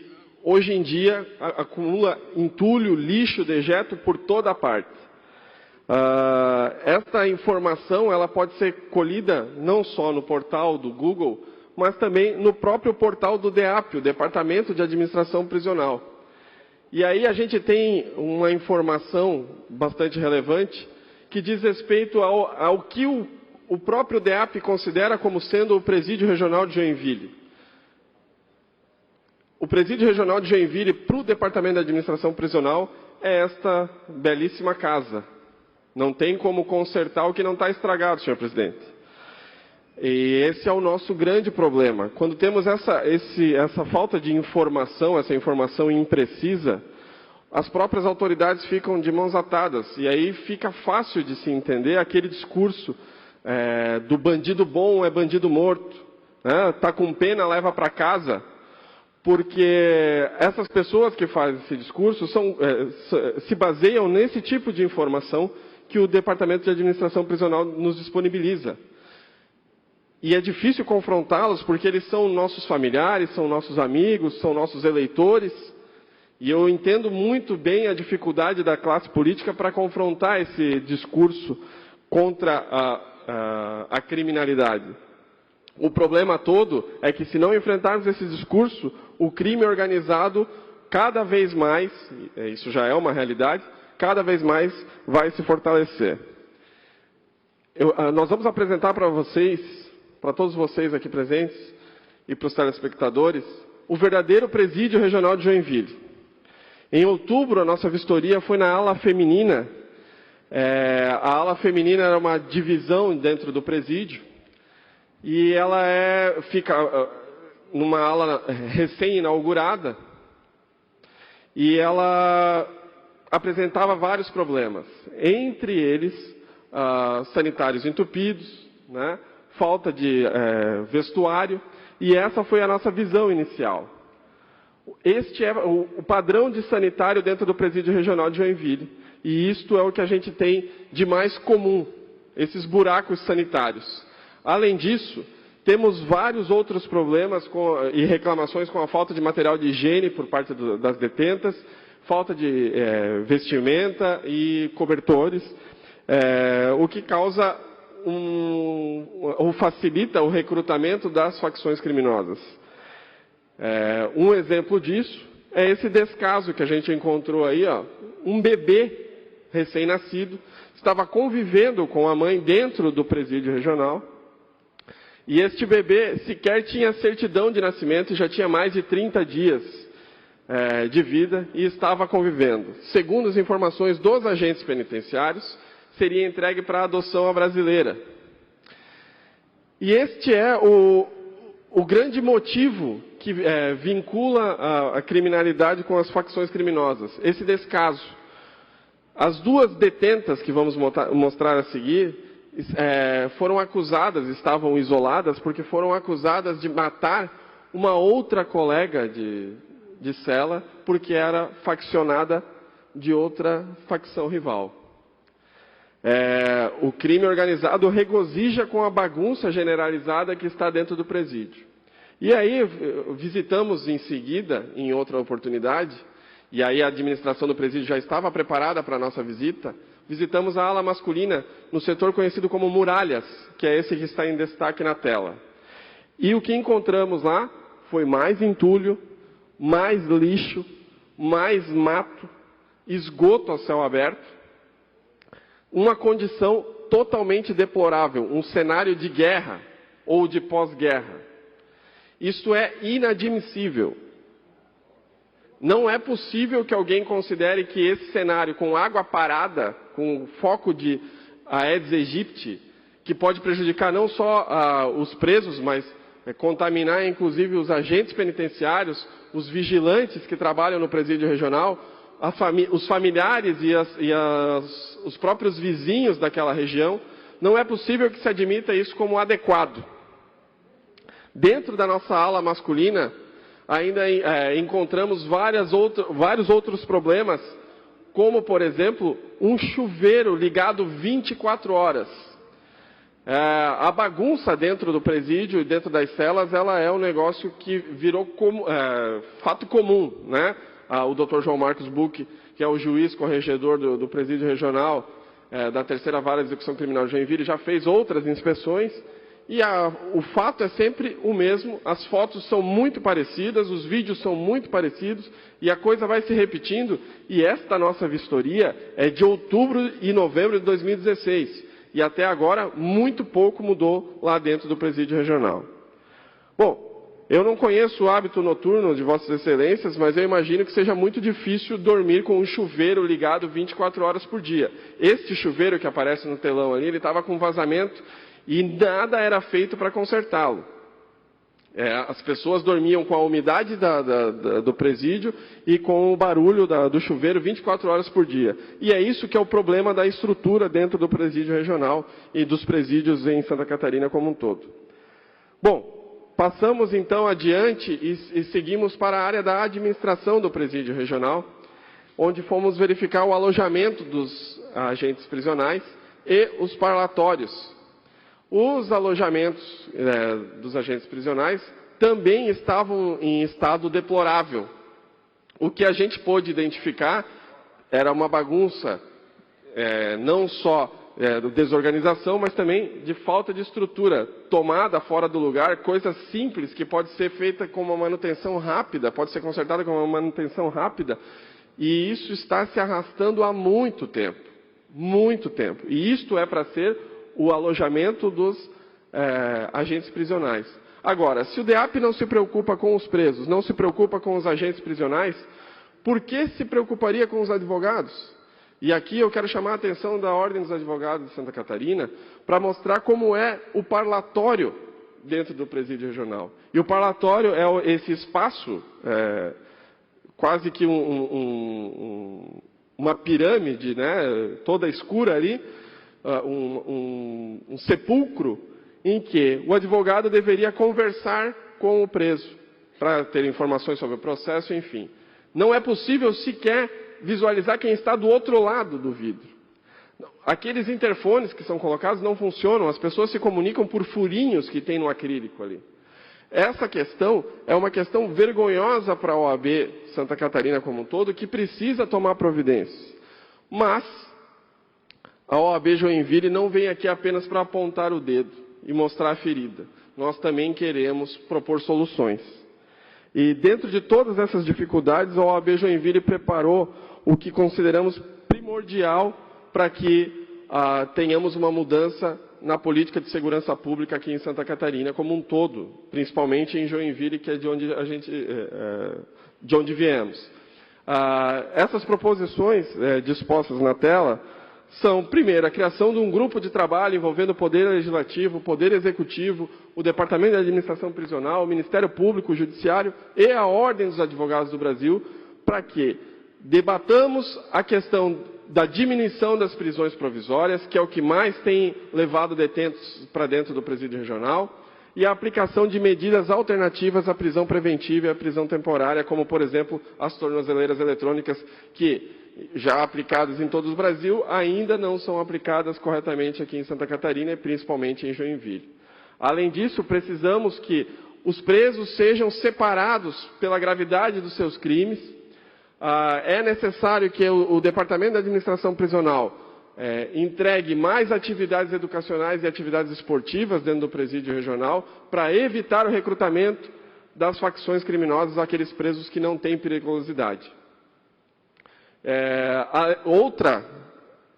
hoje em dia acumula entulho, lixo, dejeto por toda a parte. Esta informação ela pode ser colhida não só no portal do Google, mas também no próprio portal do DEAP, o Departamento de Administração Prisional. E aí a gente tem uma informação bastante relevante que diz respeito ao que o próprio DEAP considera como sendo o Presídio Regional de Joinville. O Presídio Regional de Joinville, para o Departamento de Administração Prisional, é esta belíssima casa. Não tem como consertar o que não está estragado, senhor presidente. E esse é o nosso grande problema. Quando temos essa falta de informação, essa informação imprecisa, as próprias autoridades ficam de mãos atadas. E aí fica fácil de se entender aquele discurso do bandido bom é bandido morto. Está com pena, leva para casa. Porque essas pessoas que fazem esse discurso se baseiam nesse tipo de informação que o Departamento de Administração Prisional nos disponibiliza. E é difícil confrontá-los porque eles são nossos familiares, são nossos amigos, são nossos eleitores. E eu entendo muito bem a dificuldade da classe política para confrontar esse discurso contra a criminalidade. O problema todo é que, se não enfrentarmos esse discurso, o crime organizado, cada vez mais, isso já é uma realidade, cada vez mais vai se fortalecer. Nós vamos apresentar para vocês, para todos vocês aqui presentes e para os telespectadores, o verdadeiro presídio regional de Joinville. Em outubro, a nossa vistoria foi na ala feminina. A ala feminina era uma divisão dentro do presídio e ela fica numa ala recém-inaugurada e ela apresentava vários problemas, entre eles sanitários entupidos, né, falta de vestuário, e essa foi a nossa visão inicial. Este é o padrão de sanitário dentro do presídio regional de Joinville, e isto é o que a gente tem de mais comum, esses buracos sanitários. Além disso, temos vários outros problemas e reclamações com a falta de material de higiene por parte das detentas, falta de vestimenta e cobertores, o que causa ou facilita o recrutamento das facções criminosas. Um exemplo disso é esse descaso que a gente encontrou aí, ó, um bebê recém-nascido, estava convivendo com a mãe dentro do presídio regional, e este bebê sequer tinha certidão de nascimento e já tinha mais de 30 dias de vida e estava convivendo. Segundo as informações dos agentes penitenciários, seria entregue para adoção à brasileira. E este é o grande motivo que vincula a criminalidade com as facções criminosas, esse descaso. As duas detentas que vamos mostrar a seguir foram acusadas, estavam isoladas, porque foram acusadas de matar uma outra colega de cela, porque era faccionada de outra facção rival. O crime organizado regozija com a bagunça generalizada que está dentro do presídio. E aí, visitamos em seguida, em outra oportunidade, e aí a administração do presídio já estava preparada para a nossa visita, visitamos a ala masculina no setor conhecido como Muralhas, que é esse que está em destaque na tela. E o que encontramos lá foi mais entulho, mais lixo, mais mato, esgoto a céu aberto, uma condição totalmente deplorável, um cenário de guerra ou de pós-guerra. Isso é inadmissível. Não é possível que alguém considere que esse cenário com água parada, com foco de Aedes aegypti, que pode prejudicar não só os presos, mas contaminar inclusive os agentes penitenciários, os vigilantes que trabalham no presídio regional, os familiares e os próprios vizinhos daquela região, não é possível que se admita isso como adequado. Dentro da nossa ala masculina, ainda encontramos vários outros problemas, como, por exemplo, um chuveiro ligado 24 horas. A bagunça dentro do presídio e dentro das celas, ela é um negócio que virou fato comum, né? O Dr. João Marcos Buch, que é o juiz corregedor do presídio regional da Terceira Vara de Execução Criminal de Joinville, já fez outras inspeções. E o fato é sempre o mesmo, as fotos são muito parecidas, os vídeos são muito parecidos, e a coisa vai se repetindo, e esta nossa vistoria é de outubro e novembro de 2016, e até agora muito pouco mudou lá dentro do presídio regional. Bom, eu não conheço o hábito noturno de Vossas Excelências, mas eu imagino que seja muito difícil dormir com um chuveiro ligado 24 horas por dia. Este chuveiro que aparece no telão ali, ele estava com vazamento, e nada era feito para consertá-lo. As pessoas dormiam com a umidade do presídio e com o barulho do chuveiro 24 horas por dia. E é isso que é o problema da estrutura dentro do presídio regional e dos presídios em Santa Catarina como um todo. Bom, passamos então adiante e seguimos para a área da administração do presídio regional, onde fomos verificar o alojamento dos agentes prisionais e os parlatórios, Os alojamentos dos agentes prisionais também estavam em estado deplorável. O que a gente pôde identificar era uma bagunça, não só de desorganização, mas também de falta de estrutura, tomada fora do lugar, coisas simples que pode ser feita com uma manutenção rápida, pode ser consertada com uma manutenção rápida, e isso está se arrastando há muito tempo, muito tempo. E isto é para ser o alojamento dos agentes prisionais. Agora, se o DEAP não se preocupa com os presos, não se preocupa com os agentes prisionais, por que se preocuparia com os advogados? E aqui eu quero chamar a atenção da Ordem dos Advogados de Santa Catarina para mostrar como é o parlatório dentro do presídio regional. E o parlatório é esse espaço, quase que uma pirâmide, né, toda escura ali, um sepulcro em que o advogado deveria conversar com o preso para ter informações sobre o processo, enfim. Não é possível sequer visualizar quem está do outro lado do vidro. Aqueles interfones que são colocados não funcionam, as pessoas se comunicam por furinhos que tem no acrílico ali. Essa questão é uma questão vergonhosa para a OAB Santa Catarina como um todo, que precisa tomar providências. Mas a OAB Joinville não vem aqui apenas para apontar o dedo e mostrar a ferida. Nós também queremos propor soluções. E dentro de todas essas dificuldades, a OAB Joinville preparou o que consideramos primordial para que tenhamos uma mudança na política de segurança pública aqui em Santa Catarina como um todo, principalmente em Joinville, que é de onde viemos. Essas proposições dispostas na tela são, primeiro, a criação de um grupo de trabalho envolvendo o Poder Legislativo, o Poder Executivo, o Departamento de Administração Prisional, o Ministério Público, o Judiciário e a Ordem dos Advogados do Brasil, para que debatamos a questão da diminuição das prisões provisórias, que é o que mais tem levado detentos para dentro do presídio regional, e a aplicação de medidas alternativas à prisão preventiva e à prisão temporária, como, por exemplo, as tornozeleiras eletrônicas, que, já aplicadas em todo o Brasil, ainda não são aplicadas corretamente aqui em Santa Catarina e principalmente em Joinville. Além disso, precisamos que os presos sejam separados pela gravidade dos seus crimes. É necessário que o Departamento de Administração Prisional entregue mais atividades educacionais e atividades esportivas dentro do presídio regional para evitar o recrutamento das facções criminosas àqueles presos que não têm periculosidade. Outra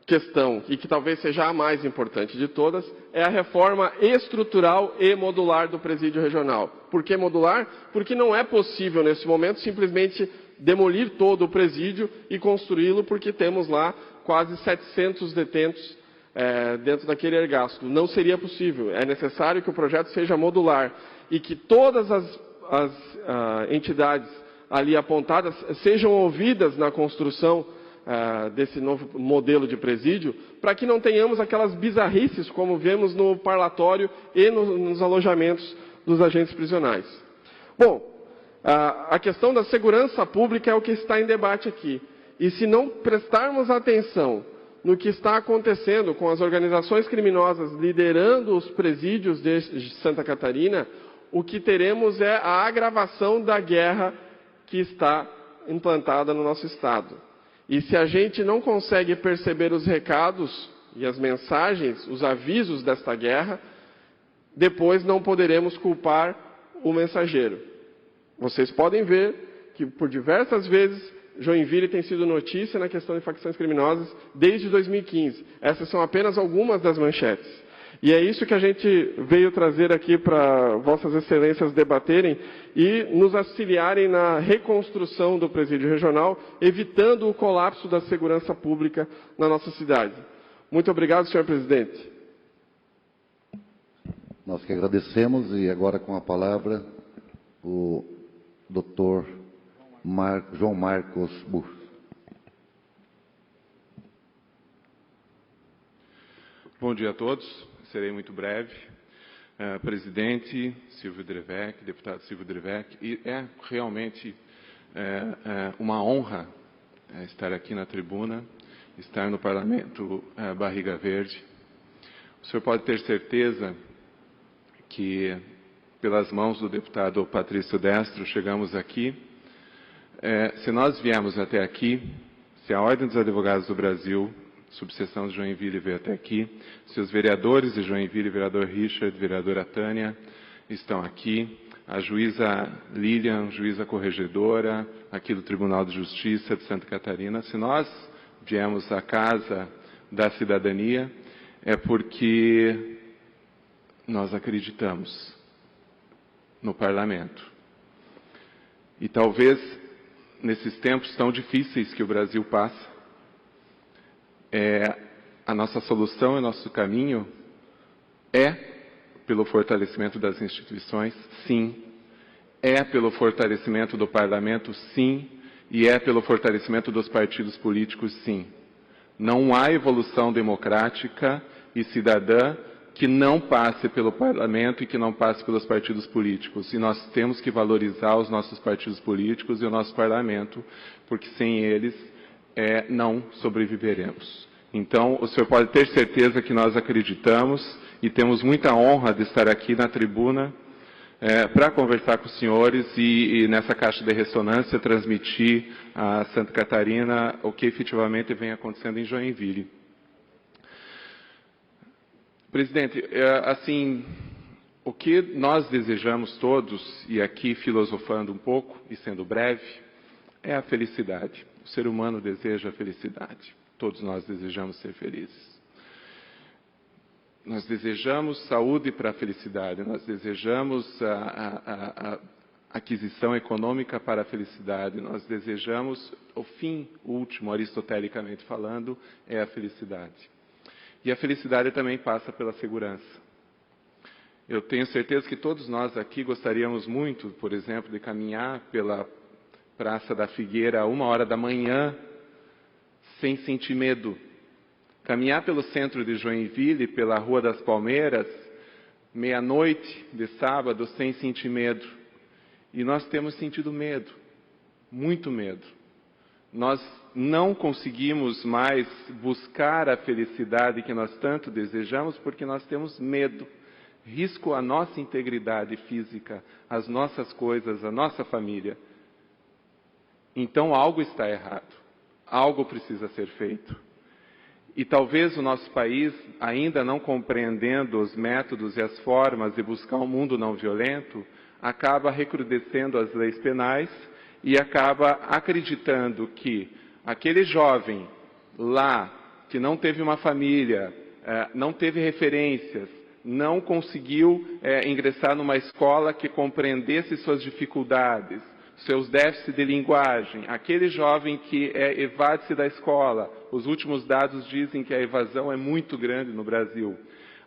questão, e que talvez seja a mais importante de todas, é a reforma estrutural e modular do presídio regional. Por que modular? Porque não é possível, nesse momento, simplesmente demolir todo o presídio e construí-lo, porque temos lá quase 700 detentos dentro daquele ergástulo. Não seria possível. É necessário que o projeto seja modular e que todas as entidades ali apontadas sejam ouvidas na construção desse novo modelo de presídio, para que não tenhamos aquelas bizarrices como vemos no parlatório e nos alojamentos dos agentes prisionais. Bom, a questão da segurança pública é o que está em debate aqui. E se não prestarmos atenção no que está acontecendo com as organizações criminosas liderando os presídios de Santa Catarina, o que teremos é a agravação da guerra que está implantada no nosso Estado. E se a gente não consegue perceber os recados e as mensagens, os avisos desta guerra, depois não poderemos culpar o mensageiro. Vocês podem ver que por diversas vezes Joinville tem sido notícia na questão de facções criminosas desde 2015. Essas são apenas algumas das manchetes. E é isso que a gente veio trazer aqui para Vossas Excelências debaterem e nos auxiliarem na reconstrução do presídio regional, evitando o colapso da segurança pública na nossa cidade. Muito obrigado, senhor presidente. Nós que agradecemos e agora com a palavra o doutor João Marcos Burr. Bom dia a todos, serei muito breve. Presidente Silvio Drevec, deputado Silvio Drevec, e é realmente uma honra estar aqui na tribuna, estar no Parlamento Barriga Verde, O senhor pode ter certeza que, pelas mãos do deputado Patrício Destro, chegamos aqui. Se nós viemos até aqui, se a Ordem dos Advogados do Brasil, subseção de Joinville, veio até aqui, se os vereadores de Joinville, vereador Richard, vereadora Tânia, estão aqui, a juíza Lilian, juíza corregedora, aqui do Tribunal de Justiça de Santa Catarina, se nós viemos à Casa da Cidadania, é porque nós acreditamos no Parlamento. E talvez, nesses tempos tão difíceis que o Brasil passa, a nossa solução e nosso caminho é pelo fortalecimento das instituições, sim. É pelo fortalecimento do parlamento, sim. E é pelo fortalecimento dos partidos políticos, sim. Não há evolução democrática e cidadã que não passe pelo parlamento e que não passe pelos partidos políticos. E nós temos que valorizar os nossos partidos políticos e o nosso parlamento, porque sem eles não sobreviveremos. Então, o senhor pode ter certeza que nós acreditamos e temos muita honra de estar aqui na tribuna para conversar com os senhores e nessa caixa de ressonância transmitir a Santa Catarina o que efetivamente vem acontecendo em Joinville. Presidente, assim, o que nós desejamos todos, e aqui filosofando um pouco e sendo breve, é a felicidade. O ser humano deseja a felicidade. Todos nós desejamos ser felizes. Nós desejamos saúde para a felicidade, nós desejamos a aquisição econômica para a felicidade, nós desejamos, o fim último, aristotelicamente falando, é a felicidade. E a felicidade também passa pela segurança. Eu tenho certeza que todos nós aqui gostaríamos muito, por exemplo, de caminhar pela Praça da Figueira a 1h da manhã, sem sentir medo. Caminhar pelo centro de Joinville, pela Rua das Palmeiras, meia-noite de sábado, sem sentir medo. E nós temos sentido medo, muito medo. Nós não conseguimos mais buscar a felicidade que nós tanto desejamos porque nós temos medo. Risco a nossa integridade física, as nossas coisas, a nossa família. Então algo está errado. Algo precisa ser feito. E talvez o nosso país, ainda não compreendendo os métodos e as formas de buscar um mundo não violento, acaba recrudescendo as leis penais e acaba acreditando que aquele jovem lá, que não teve uma família, não teve referências, não conseguiu ingressar numa escola que compreendesse suas dificuldades, seus déficits de linguagem, aquele jovem que evade-se da escola, os últimos dados dizem que a evasão é muito grande no Brasil.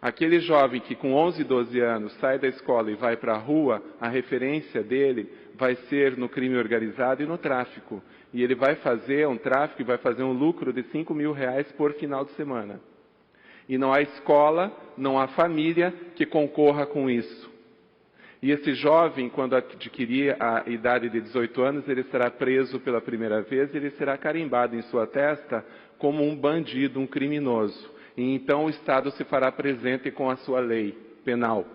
Aquele jovem que com 11, 12 anos sai da escola e vai para a rua, a referência dele vai ser no crime organizado e no tráfico. E ele vai fazer um tráfico e vai fazer um lucro de R$5.000 por final de semana. E não há escola, não há família que concorra com isso. E esse jovem, quando adquirir a idade de 18 anos, ele será preso pela primeira vez e ele será carimbado em sua testa como um bandido, um criminoso. E então o Estado se fará presente com a sua lei penal.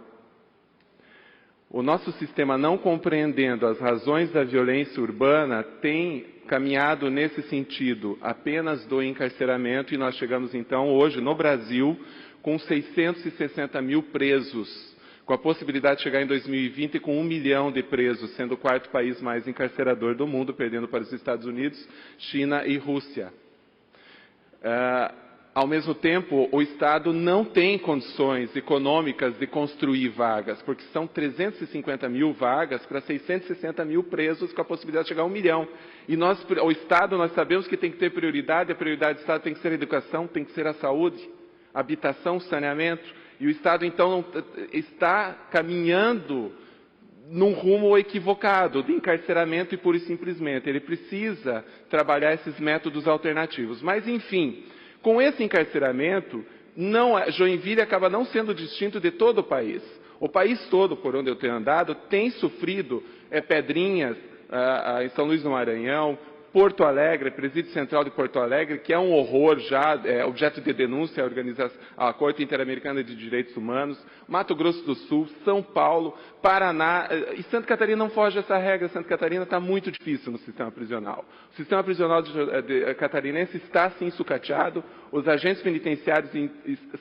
O nosso sistema, não compreendendo as razões da violência urbana, tem caminhado nesse sentido apenas do encarceramento, e nós chegamos então hoje no Brasil com 660 mil presos, com a possibilidade de chegar em 2020 com 1 milhão de presos, sendo o 4º país mais encarcerador do mundo, perdendo para os Estados Unidos, China e Rússia. Ao mesmo tempo, o Estado não tem condições econômicas de construir vagas, porque são 350 mil vagas para 660 mil presos, com a possibilidade de chegar a 1 milhão. E o Estado, nós sabemos que tem que ter prioridade, a prioridade do Estado tem que ser a educação, tem que ser a saúde, habitação, saneamento. E o Estado, então, está caminhando num rumo equivocado, de encarceramento e pura e simplesmente. Ele precisa trabalhar esses métodos alternativos. Mas, enfim, com esse encarceramento, Joinville acaba não sendo distinto de todo o país. O país todo, por onde eu tenho andado, tem sofrido Pedrinhas, em São Luís do Maranhão, Porto Alegre, Presídio Central de Porto Alegre, que é um horror já, objeto de denúncia à Corte Interamericana de Direitos Humanos, Mato Grosso do Sul, São Paulo, Paraná, e Santa Catarina não foge dessa regra. Santa Catarina está muito difícil no sistema prisional. O sistema prisional catarinense está, sim, sucateado, os agentes penitenciários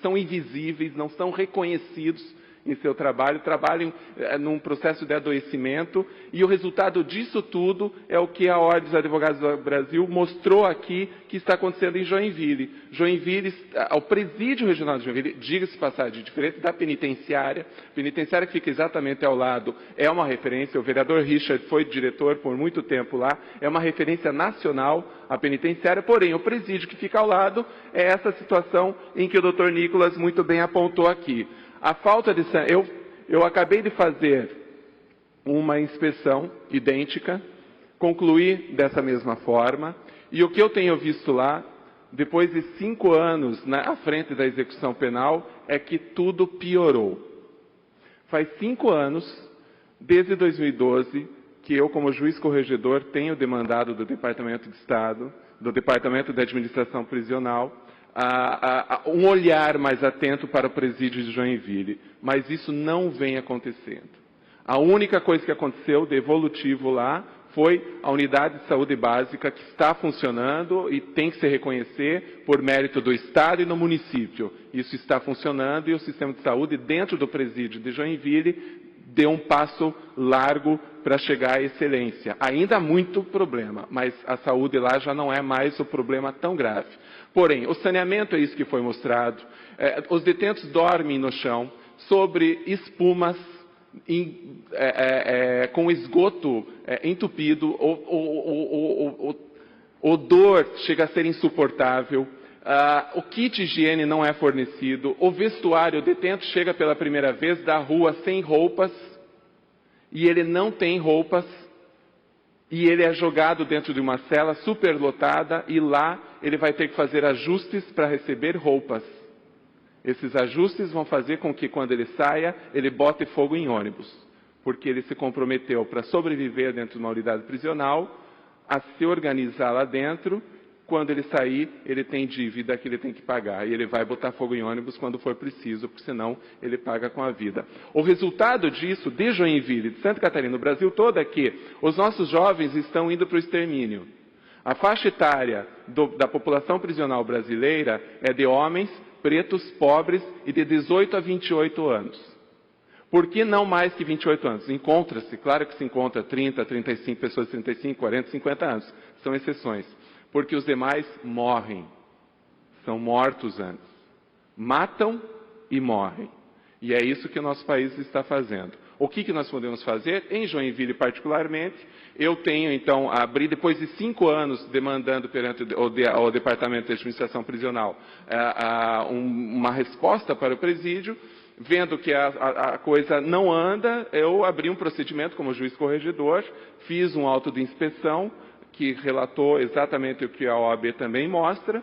são invisíveis, não são reconhecidos em seu trabalho, trabalham num processo de adoecimento, e o resultado disso tudo é o que a Ordem dos Advogados do Brasil mostrou aqui que está acontecendo em Joinville. O Presídio Regional de Joinville, diga-se passagem, diferente da penitenciária que fica exatamente ao lado, é uma referência, o vereador Richard foi diretor por muito tempo lá, é uma referência nacional a penitenciária, porém o presídio que fica ao lado é essa situação em que o Dr. Nicolas muito bem apontou aqui. A falta de eu acabei de fazer uma inspeção idêntica, concluí dessa mesma forma, e o que eu tenho visto lá, depois de 5 anos à frente da execução penal, é que tudo piorou. Faz 5 anos, desde 2012, que eu, como juiz corregedor, tenho demandado do Departamento de Estado, do Departamento de Administração Prisional, um olhar mais atento para o presídio de Joinville, mas isso não vem acontecendo. A única coisa que aconteceu de evolutivo lá foi a unidade de saúde básica, que está funcionando e tem que se reconhecer por mérito do Estado e no município. Isso está funcionando e o sistema de saúde dentro do presídio de Joinville deu um passo largo para chegar à excelência. Ainda há muito problema, mas a saúde lá já não é mais o problema tão grave. Porém, o saneamento é isso que foi mostrado. Os detentos dormem no chão, sobre espumas, com esgoto entupido, o odor chega a ser insuportável, o kit higiene não é fornecido, o vestuário, o detento chega pela primeira vez da rua sem roupas, e ele não tem roupas, e ele é jogado dentro de uma cela superlotada, e lá ele vai ter que fazer ajustes para receber roupas. Esses ajustes vão fazer com que, quando ele saia, ele bote fogo em ônibus, porque ele se comprometeu para sobreviver dentro de uma unidade prisional, a se organizar lá dentro. Quando ele sair, ele tem dívida que ele tem que pagar, e ele vai botar fogo em ônibus quando for preciso, porque senão ele paga com a vida. O resultado disso, de Joinville, de Santa Catarina, no Brasil todo, é que os nossos jovens estão indo para o extermínio. A faixa etária da população prisional brasileira é de homens pretos, pobres e de 18 a 28 anos. Por que não mais que 28 anos? Encontra-se, claro que se encontra 30, 35 pessoas de 35, 40, 50 anos. São exceções. Porque os demais morrem. São mortos antes. Matam e morrem. E é isso que o nosso país está fazendo. O que nós podemos fazer? Em Joinville, particularmente, eu tenho, então, depois de 5 anos demandando perante o Departamento de Administração Prisional uma resposta para o presídio, vendo que a coisa não anda, eu abri um procedimento como juiz corregedor, fiz um auto de inspeção, que relatou exatamente o que a OAB também mostra,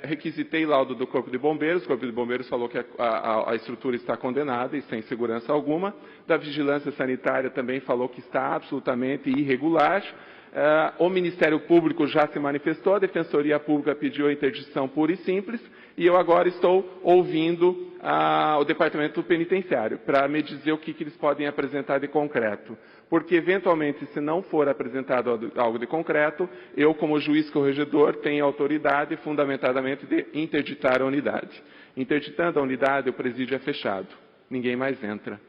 requisitei laudo do Corpo de Bombeiros, o Corpo de Bombeiros falou que a estrutura está condenada e sem segurança alguma, da Vigilância Sanitária também falou que está absolutamente irregular, o Ministério Público já se manifestou, a Defensoria Pública pediu a interdição pura e simples, e eu agora estou ouvindo o Departamento Penitenciário para me dizer o que eles podem apresentar de concreto. Porque, eventualmente, se não for apresentado algo de concreto, eu, como juiz corregedor, tenho autoridade, fundamentadamente, de interditar a unidade. Interditando a unidade, o presídio é fechado. Ninguém mais entra.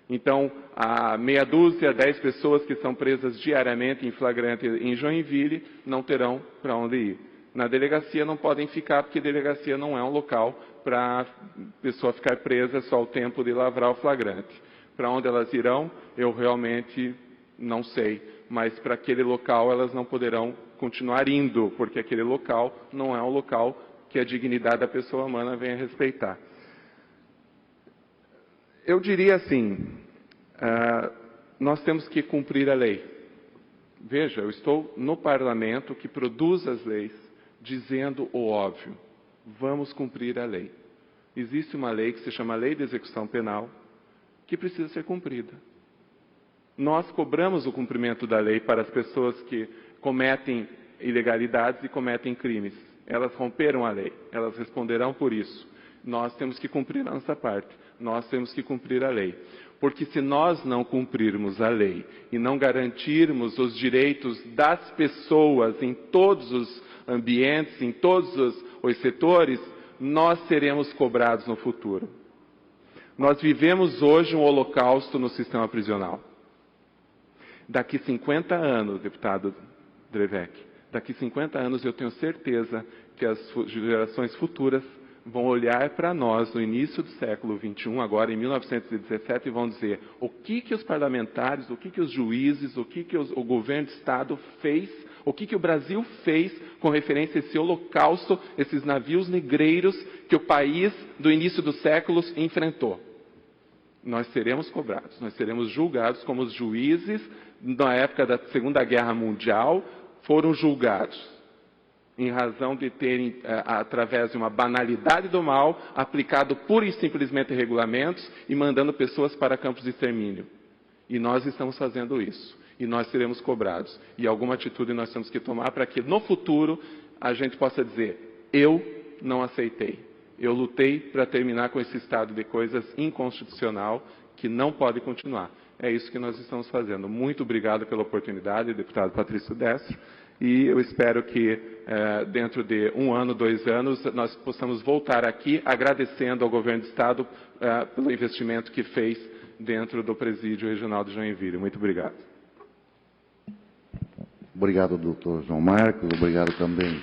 Então, a meia dúzia, 10 pessoas que são presas diariamente em flagrante em Joinville não terão para onde ir. Na delegacia não podem ficar, porque delegacia não é um local para a pessoa ficar presa só o tempo de lavrar o flagrante. Para onde elas irão, eu realmente não sei, mas para aquele local elas não poderão continuar indo, porque aquele local não é um local que a dignidade da pessoa humana venha respeitar. Eu diria assim, nós temos que cumprir a lei. Veja, eu estou no parlamento que produz as leis, dizendo o óbvio, vamos cumprir a lei. Existe uma lei que se chama Lei de Execução Penal, que precisa ser cumprida. Nós cobramos o cumprimento da lei para as pessoas que cometem ilegalidades e cometem crimes. Elas romperam a lei, elas responderão por isso. Nós temos que cumprir a nossa parte, nós temos que cumprir a lei. Porque se nós não cumprirmos a lei e não garantirmos os direitos das pessoas em todos os ambientes, em todos os setores, nós seremos cobrados no futuro. Nós vivemos hoje um holocausto no sistema prisional. Daqui 50 anos, deputado Drevec, daqui 50 anos eu tenho certeza que as gerações futuras vão olhar para nós no início do século XXI, agora em 1917, e vão dizer o que os parlamentares, o que os juízes, o que o governo de Estado fez, o que o Brasil fez com referência a esse holocausto, esses navios negreiros que o país do início dos séculos enfrentou. Nós seremos cobrados, nós seremos julgados como os juízes na época da Segunda Guerra Mundial foram julgados, em razão de terem, através de uma banalidade do mal, aplicado pura e simplesmente regulamentos e mandando pessoas para campos de extermínio. E nós estamos fazendo isso. E nós seremos cobrados. E alguma atitude nós temos que tomar para que, no futuro, a gente possa dizer, eu não aceitei. Eu lutei para terminar com esse estado de coisas inconstitucional que não pode continuar. É isso que nós estamos fazendo. Muito obrigado pela oportunidade, deputado Patrício Destro. E eu espero que, dentro de 1 ano, 2 anos, nós possamos voltar aqui agradecendo ao governo do Estado pelo investimento que fez dentro do presídio regional de Joinville. Muito obrigado. Obrigado, doutor João Marcos. Obrigado também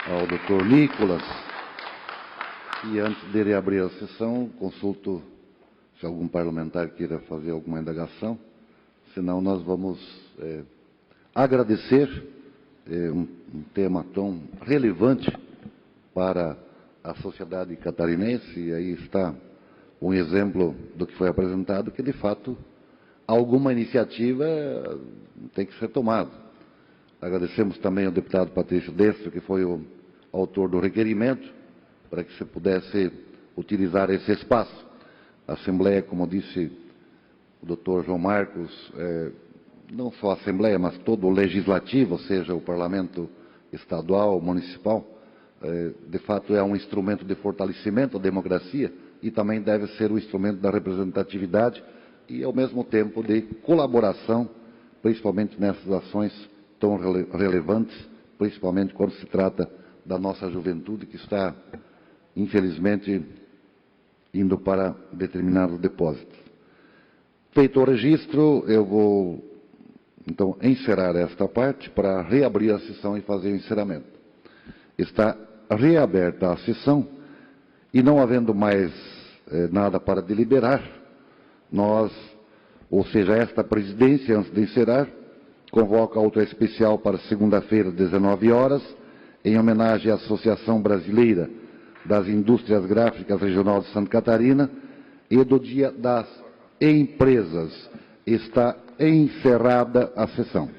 ao doutor Nicolas. E antes de reabrir a sessão, consulto se algum parlamentar queira fazer alguma indagação. Senão, nós vamos agradecer um tema tão relevante para a sociedade catarinense. E aí está um exemplo do que foi apresentado, que, de fato, alguma iniciativa tem que ser tomada. Agradecemos também ao deputado Patrício Destro, que foi o autor do requerimento, para que se pudesse utilizar esse espaço. A Assembleia, como disse o doutor João Marcos, não só a Assembleia, mas todo o Legislativo, ou seja, o Parlamento Estadual, Municipal, de fato é um instrumento de fortalecimento da democracia e também deve ser um instrumento da representatividade e, ao mesmo tempo, de colaboração, principalmente nessas ações tão relevantes, principalmente quando se trata da nossa juventude, que está, infelizmente, indo para determinados depósitos. Feito o registro, eu vou, então, encerrar esta parte para reabrir a sessão e fazer o encerramento. Está reaberta a sessão e, não havendo mais nada para deliberar, nós, ou seja, esta presidência, antes de encerrar, convoca outra especial para segunda-feira, 19 horas, em homenagem à Associação Brasileira das Indústrias Gráficas Regional de Santa Catarina e do Dia das Empresas. Está encerrada a sessão.